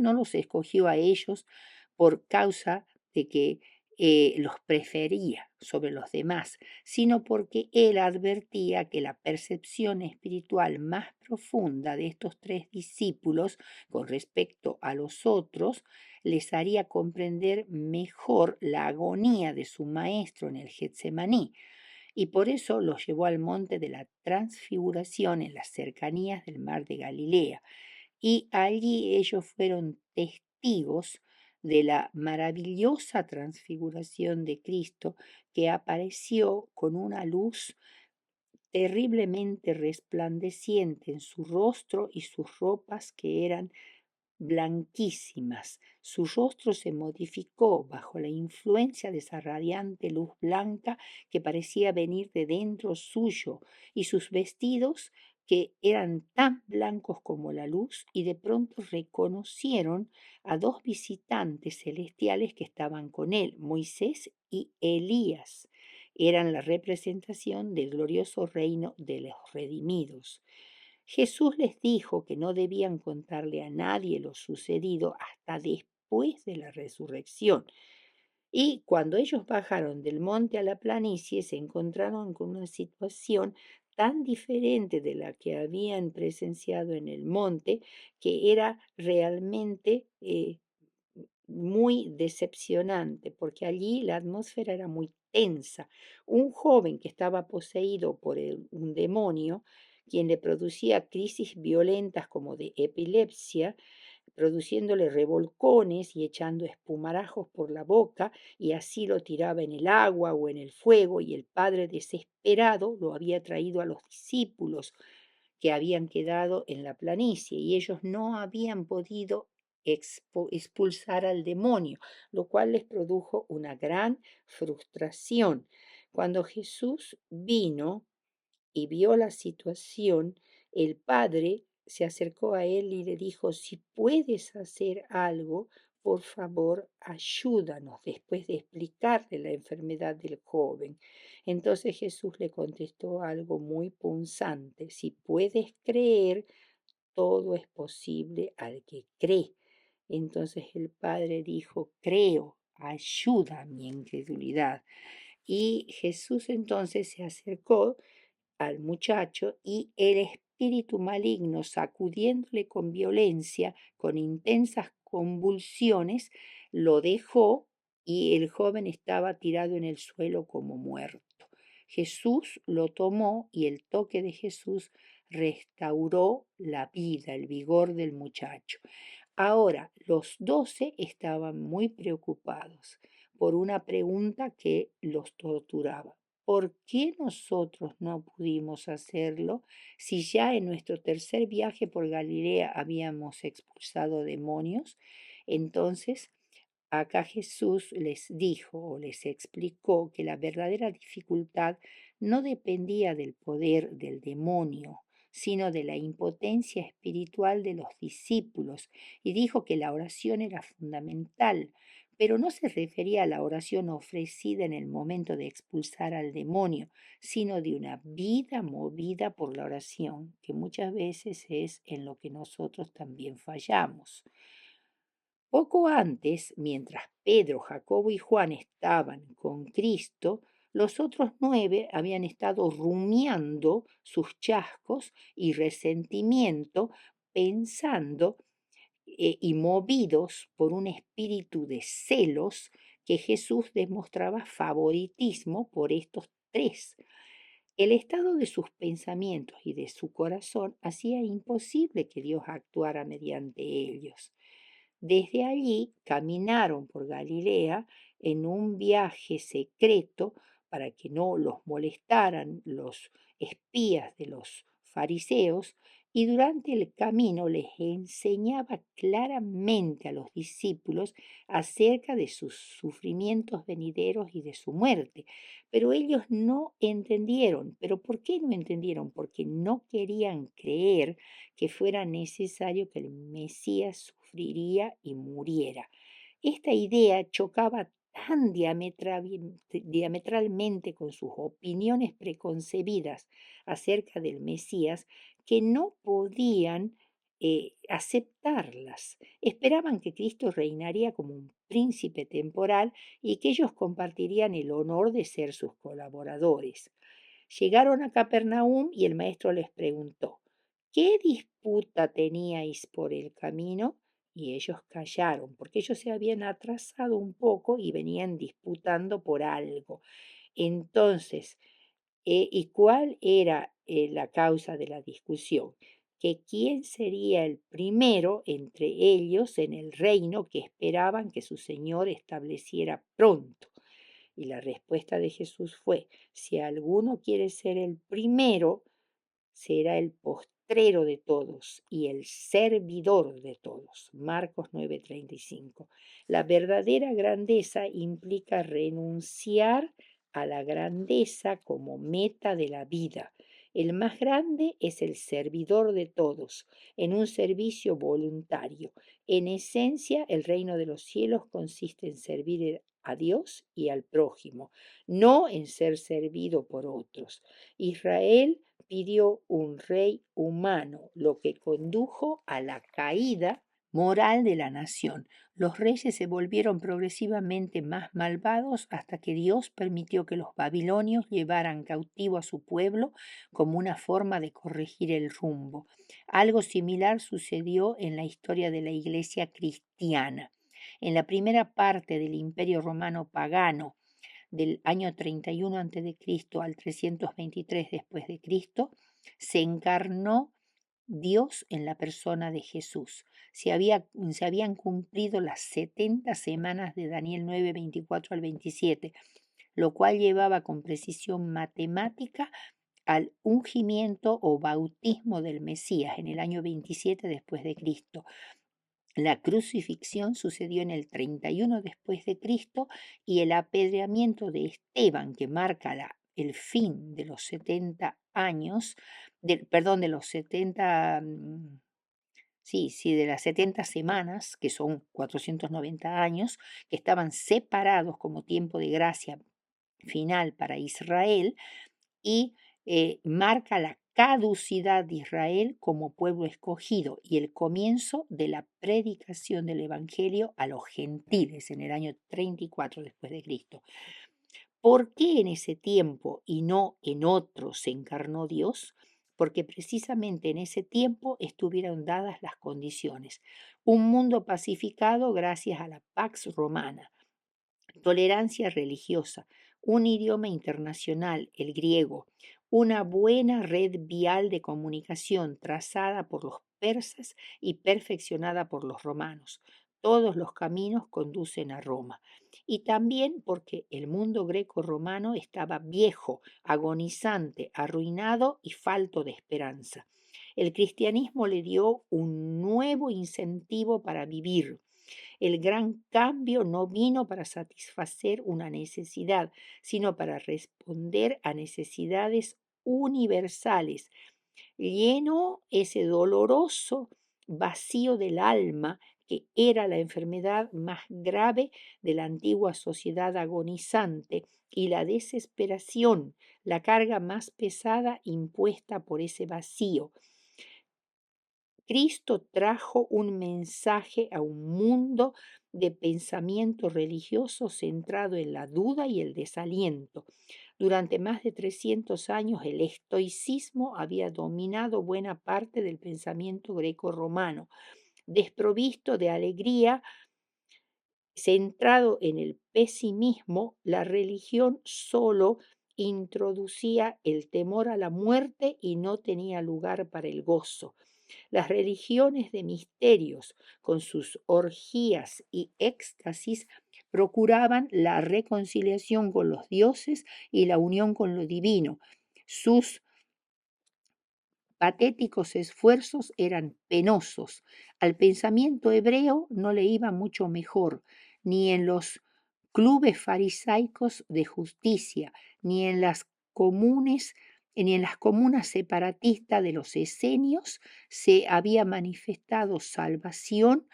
Speaker 1: no los escogió a ellos por causa de que los prefería sobre los demás, sino porque él advertía que la percepción espiritual más profunda de estos 3 discípulos con respecto a los otros les haría comprender mejor la agonía de su maestro en el Getsemaní, y por eso los llevó al monte de la transfiguración en las cercanías del mar de Galilea, y allí ellos fueron testigos de la maravillosa transfiguración de Cristo, que apareció con una luz terriblemente resplandeciente en su rostro y sus ropas, que eran blanquísimas. Su rostro se modificó bajo la influencia de esa radiante luz blanca que parecía venir de dentro suyo, y sus vestidos, que eran tan blancos como la luz, y de pronto reconocieron a 2 visitantes celestiales que estaban con él, Moisés y Elías. Eran la representación del glorioso reino de los redimidos. Jesús les dijo que no debían contarle a nadie lo sucedido hasta después de la resurrección. Y cuando ellos bajaron del monte a la planicie, se encontraron con una situación tan diferente de la que habían presenciado en el monte, que era realmente muy decepcionante, porque allí la atmósfera era muy tensa. Un joven que estaba poseído por un demonio, quien le producía crisis violentas como de epilepsia, produciéndole revolcones y echando espumarajos por la boca, y así lo tiraba en el agua o en el fuego, y el padre desesperado lo había traído a los discípulos que habían quedado en la planicie, y ellos no habían podido expulsar al demonio, lo cual les produjo una gran frustración. Cuando Jesús vino y vio la situación, el padre se acercó a él y le dijo: si puedes hacer algo, por favor, ayúdanos, después de explicarle la enfermedad del joven. Entonces Jesús le contestó algo muy punzante: si puedes creer, todo es posible al que cree. Entonces el padre dijo: creo, ayuda a mi incredulidad. Y Jesús entonces se acercó al muchacho, y el espíritu maligno, sacudiéndole con violencia, con intensas convulsiones, lo dejó, y el joven estaba tirado en el suelo como muerto. Jesús lo tomó, y el toque de Jesús restauró la vida, el vigor del muchacho. Ahora, los 12 estaban muy preocupados por una pregunta que los torturaba: ¿por qué nosotros no pudimos hacerlo si ya en nuestro tercer viaje por Galilea habíamos expulsado demonios? Entonces, acá Jesús les dijo o les explicó que la verdadera dificultad no dependía del poder del demonio, sino de la impotencia espiritual de los discípulos, y dijo que la oración era fundamental, pero no se refería a la oración ofrecida en el momento de expulsar al demonio, sino de una vida movida por la oración, que muchas veces es en lo que nosotros también fallamos. Poco antes, mientras Pedro, Jacobo y Juan estaban con Cristo, los otros 9 habían estado rumiando sus chascos y resentimiento, pensando y movidos por un espíritu de celos, que Jesús demostraba favoritismo por estos 3. El estado de sus pensamientos y de su corazón hacía imposible que Dios actuara mediante ellos. Desde allí caminaron por Galilea en un viaje secreto para que no los molestaran los espías de los fariseos, y durante el camino les enseñaba claramente a los discípulos acerca de sus sufrimientos venideros y de su muerte. Pero ellos no entendieron. ¿Pero por qué no entendieron? Porque no querían creer que fuera necesario que el Mesías sufriría y muriera. Esta idea chocaba tan diametralmente con sus opiniones preconcebidas acerca del Mesías que no podían aceptarlas. Esperaban que Cristo reinaría como un príncipe temporal y que ellos compartirían el honor de ser sus colaboradores. Llegaron a Capernaum y el maestro les preguntó, ¿qué disputa teníais por el camino? Y ellos callaron, porque ellos se habían atrasado un poco y venían disputando por algo. Entonces, ¿y cuál era la causa de la discusión? Que quién sería el primero entre ellos en el reino que esperaban que su Señor estableciera pronto. Y la respuesta de Jesús fue, si alguno quiere ser el primero, será el postrero de todos y el servidor de todos. Marcos 9:35. La verdadera grandeza implica renunciar a la grandeza como meta de la vida. El más grande es el servidor de todos, en un servicio voluntario. En esencia, el reino de los cielos consiste en servir a Dios y al prójimo, no en ser servido por otros. Israel pidió un rey humano, lo que condujo a la caída moral de la nación. Los reyes se volvieron progresivamente más malvados hasta que Dios permitió que los babilonios llevaran cautivo a su pueblo como una forma de corregir el rumbo. Algo similar sucedió en la historia de la iglesia cristiana. En la primera parte del Imperio Romano pagano, del año 31 a.C. al 323 después de Cristo, se encarnó Dios en la persona de Jesús. Se habían cumplido las 70 semanas de Daniel 9, 24 al 27, lo cual llevaba con precisión matemática al ungimiento o bautismo del Mesías en el año 27 después de Cristo. La crucifixión sucedió en el 31 después de Cristo y el apedreamiento de Esteban, que marca el fin de los 70 años, de los 70, sí, de las 70 semanas, que son 490 años, que estaban separados como tiempo de gracia final para Israel, y marca la caducidad de Israel como pueblo escogido y el comienzo de la predicación del Evangelio a los gentiles en el año 34 después de Cristo. ¿Por qué en ese tiempo y no en otro se encarnó Dios? Porque precisamente en ese tiempo estuvieron dadas las condiciones. Un mundo pacificado gracias a la Pax Romana, tolerancia religiosa, un idioma internacional, el griego, una buena red vial de comunicación trazada por los persas y perfeccionada por los romanos. Todos los caminos conducen a Roma. Y también porque el mundo greco-romano estaba viejo, agonizante, arruinado y falto de esperanza. El cristianismo le dio un nuevo incentivo para vivir. El gran cambio no vino para satisfacer una necesidad, sino para responder a necesidades universales. Llenó ese doloroso vacío del alma que era la enfermedad más grave de la antigua sociedad agonizante y la desesperación, la carga más pesada impuesta por ese vacío. Cristo trajo un mensaje a un mundo de pensamiento religioso centrado en la duda y el desaliento. Durante más de 300 años el estoicismo había dominado buena parte del pensamiento greco-romano. Desprovisto de alegría, centrado en el pesimismo, la religión solo introducía el temor a la muerte y no tenía lugar para el gozo. Las religiones de misterios, con sus orgías y éxtasis, procuraban la reconciliación con los dioses y la unión con lo divino. Sus patéticos esfuerzos eran penosos. Al pensamiento hebreo no le iba mucho mejor, ni en los clubes farisaicos de justicia, ni en las comunes, ni en las comunas separatistas de los esenios se había manifestado salvación,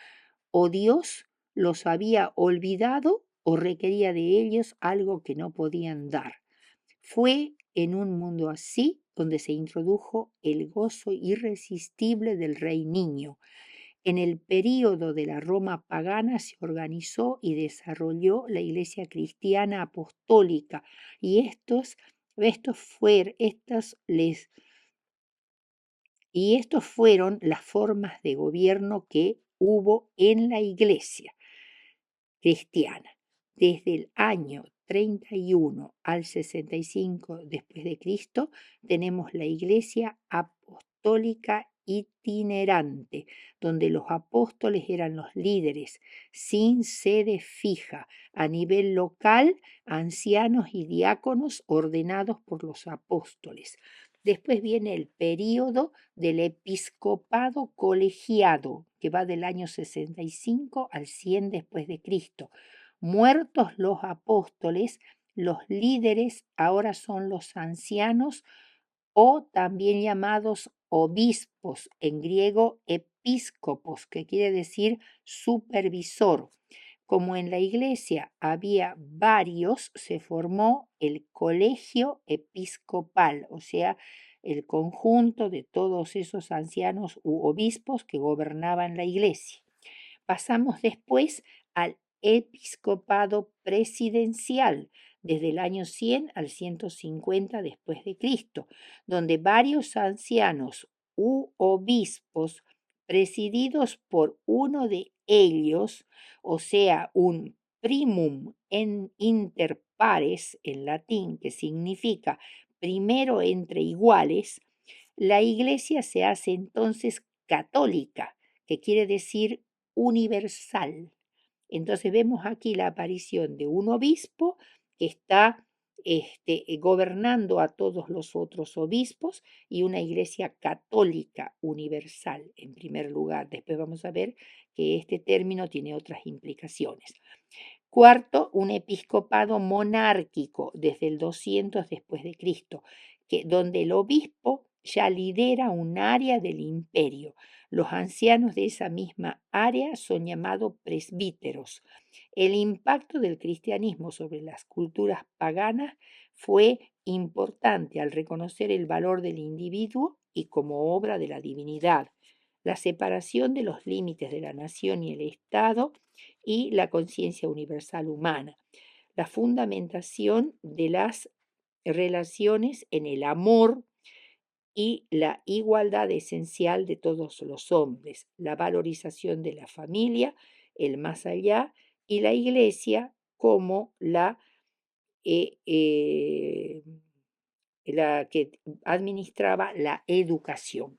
Speaker 1: o Dios los había olvidado o requería de ellos algo que no podían dar. Fue en un mundo así donde se introdujo el gozo irresistible del rey niño. En el período de la Roma pagana se organizó y desarrolló la Iglesia cristiana apostólica, y estos fueron las formas de gobierno que hubo en la Iglesia cristiana. Desde el año 31 al 65 después de Cristo tenemos la Iglesia apostólica itinerante, donde los apóstoles eran los líderes, sin sede fija, a nivel local, ancianos y diáconos ordenados por los apóstoles. Después viene el período del episcopado colegiado, que va del año 65 al 100 después de Cristo. Muertos los apóstoles, los líderes ahora son los ancianos, o también llamados obispos, en griego episcopos, que quiere decir supervisor. Como en la iglesia había varios, se formó el colegio episcopal, o sea, el conjunto de todos esos ancianos u obispos que gobernaban la iglesia. Pasamos después al episcopado presidencial, desde el año 100 al 150 después de Cristo, donde varios ancianos u obispos presididos por uno de ellos, o sea, un primum en inter pares en latín, que significa primero entre iguales, la iglesia se hace entonces católica, que quiere decir universal. Entonces vemos aquí la aparición de un obispo que está gobernando a todos los otros obispos, y una iglesia católica universal en primer lugar. Después vamos a ver que este término tiene otras implicaciones. Cuarto, un episcopado monárquico desde el 200 después de Cristo, donde el obispo ya lidera un área del imperio. Los ancianos de esa misma área son llamados presbíteros. El impacto del cristianismo sobre las culturas paganas fue importante al reconocer el valor del individuo y como obra de la divinidad, la separación de los límites de la nación y el Estado y la conciencia universal humana, la fundamentación de las relaciones en el amor y la igualdad esencial de todos los hombres, la valorización de la familia, el más allá, y la iglesia como eh, eh, la que administraba la educación.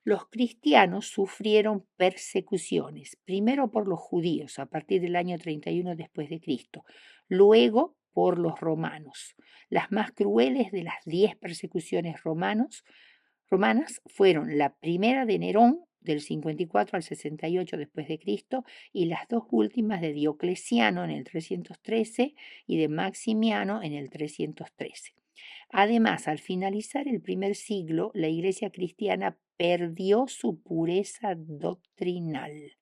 Speaker 1: Los cristianos sufrieron persecuciones, primero por los judíos a partir del año 31 después de Cristo, luego por los romanos. Las más crueles de las 10 persecuciones romanas fueron la primera de Nerón del 54 al 68 después de Cristo, y las dos últimas de Diocleciano en el 313 y de Maximiano en el 313. Además, al finalizar el primer siglo, la Iglesia cristiana perdió su pureza doctrinal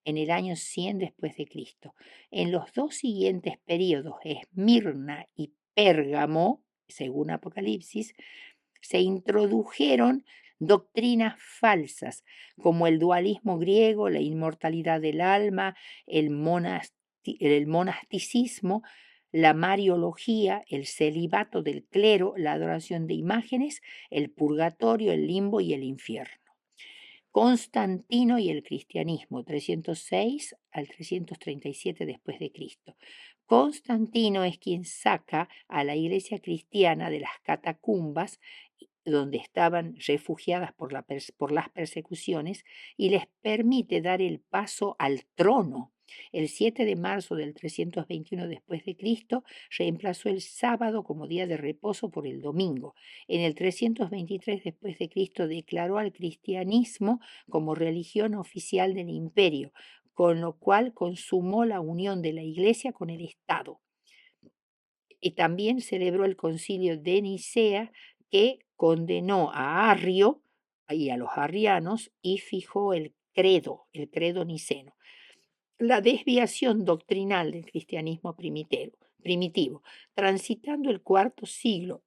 Speaker 1: en el año 100 después de Cristo. En los dos siguientes periodos, Esmirna y Pérgamo, según Apocalipsis, se introdujeron doctrinas falsas como el dualismo griego, la inmortalidad del alma, el monasticismo, la mariología, el celibato del clero, la adoración de imágenes, el purgatorio, el limbo y el infierno. Constantino y el cristianismo, 306 al 337 después de Cristo. Constantino es quien saca a la iglesia cristiana de las catacumbas donde estaban refugiadas por las persecuciones, y les permite dar el paso al trono. El 7 de marzo del 321 después de Cristo reemplazó el sábado como día de reposo por el domingo. En el 323 después de Cristo declaró al cristianismo como religión oficial del imperio, con lo cual consumó la unión de la Iglesia con el Estado. Y también celebró el concilio de Nicea, que condenó a Arrio y a los arrianos y fijó el credo niceno. La desviación doctrinal del cristianismo primitivo. Transitando el cuarto siglo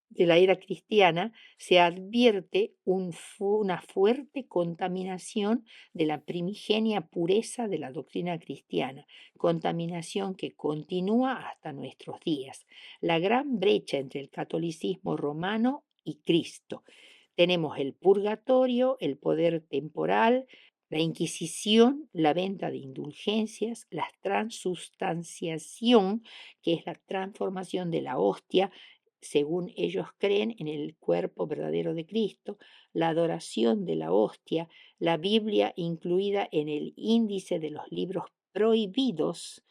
Speaker 1: de la era cristiana, se advierte una fuerte contaminación de la primigenia pureza de la doctrina cristiana, contaminación que continúa hasta nuestros días. La gran brecha entre el catolicismo romano y Cristo. Tenemos el purgatorio, el poder temporal, la Inquisición, la venta de indulgencias, la transustanciación, que es la transformación de la hostia, según ellos creen, en el cuerpo verdadero de Cristo, la adoración de la hostia, la Biblia incluida en el índice de los libros prohibidos,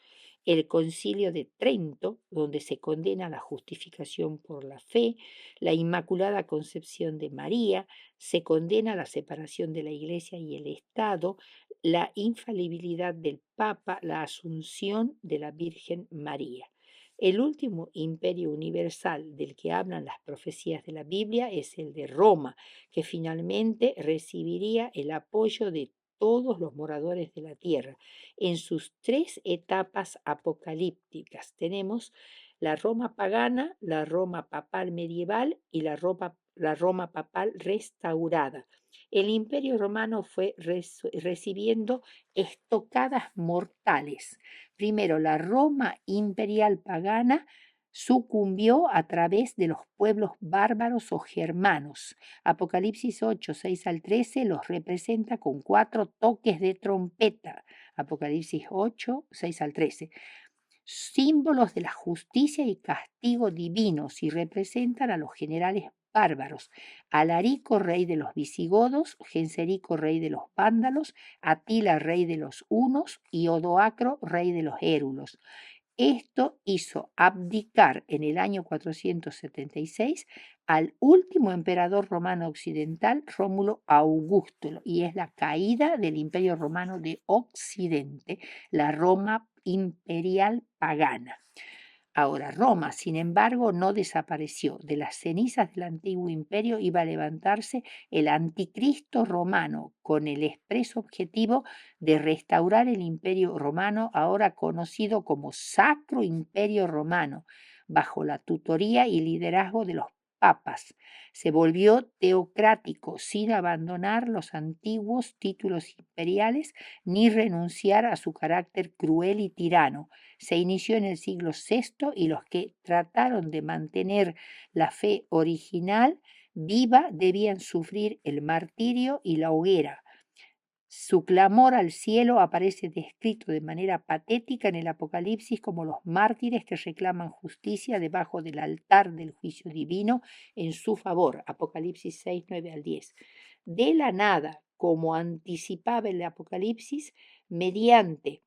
Speaker 1: el Concilio de Trento, donde se condena la justificación por la fe, la Inmaculada Concepción de María, se condena la separación de la Iglesia y el Estado, la infalibilidad del Papa, la asunción de la Virgen María. El último imperio universal del que hablan las profecías de la Biblia es el de Roma, que finalmente recibiría el apoyo de todos los moradores de la tierra. En sus tres etapas apocalípticas tenemos la Roma pagana, la Roma papal medieval y la Roma papal restaurada. El imperio romano fue recibiendo estocadas mortales. Primero, la Roma imperial pagana sucumbió a través de los pueblos bárbaros o germanos. Apocalipsis 8, 6 al 13 los representa con 4 toques de trompeta. Apocalipsis 8, 6 al 13. Símbolos de la justicia y castigo divinos y representan a los generales bárbaros: Alarico, rey de los visigodos; Genserico, rey de los vándalos; Atila, rey de los hunos; y Odoacro, rey de los érulos. Esto hizo abdicar en el año 476 al último emperador romano occidental, Rómulo Augusto, y es la caída del Imperio Romano de Occidente, la Roma imperial pagana. Ahora, Roma, sin embargo, no desapareció. De las cenizas del antiguo imperio iba a levantarse el anticristo romano, con el expreso objetivo de restaurar el imperio romano, ahora conocido como Sacro Imperio Romano, bajo la tutoría y liderazgo de los papas. Se volvió teocrático, sin abandonar los antiguos títulos imperiales ni renunciar a su carácter cruel y tirano. Se inició en el siglo VI y los que trataron de mantener la fe original viva debían sufrir el martirio y la hoguera. Su clamor al cielo aparece descrito de manera patética en el Apocalipsis como los mártires que reclaman justicia debajo del altar del juicio divino en su favor. Apocalipsis 6, 9 al 10. De la nada, como anticipaba el Apocalipsis, mediante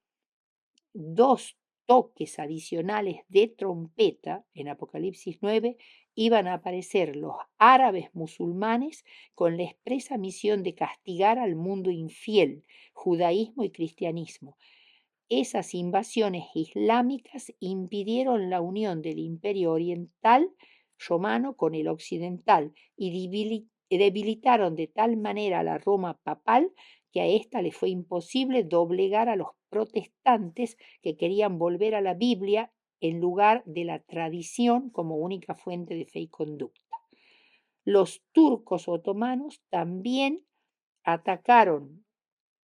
Speaker 1: 2 toques adicionales de trompeta, en Apocalipsis 9, iban a aparecer los árabes musulmanes con la expresa misión de castigar al mundo infiel, judaísmo y cristianismo. Esas invasiones islámicas impidieron la unión del imperio oriental romano con el occidental y debilitaron de tal manera a la Roma papal que a ésta le fue imposible doblegar a los protestantes que querían volver a la Biblia en lugar de la tradición como única fuente de fe y conducta. Los turcos otomanos también atacaron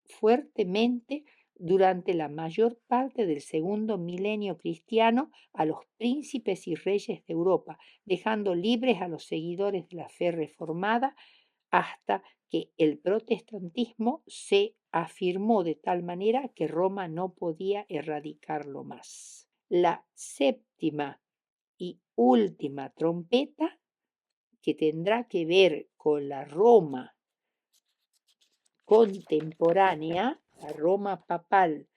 Speaker 1: fuertemente durante la mayor parte del segundo milenio cristiano a los príncipes y reyes de Europa, dejando libres a los seguidores de la fe reformada hasta que el protestantismo se afirmó de tal manera que Roma no podía erradicarlo más. La séptima y última trompeta, que tendrá que ver con la Roma contemporánea, la Roma papal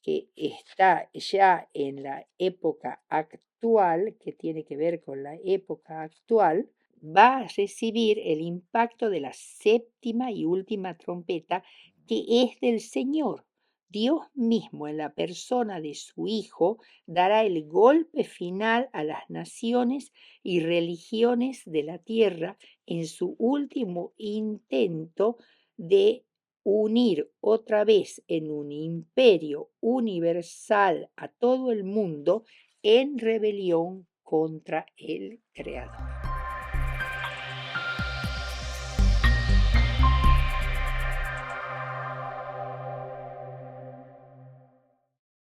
Speaker 1: que está ya en la época actual, que tiene que ver con la época actual, va a recibir el impacto de la séptima y última trompeta, que es del Señor. Dios mismo, en la persona de su Hijo, dará el golpe final a las naciones y religiones de la tierra en su último intento de unir otra vez en un imperio universal a todo el mundo en rebelión contra el Creador.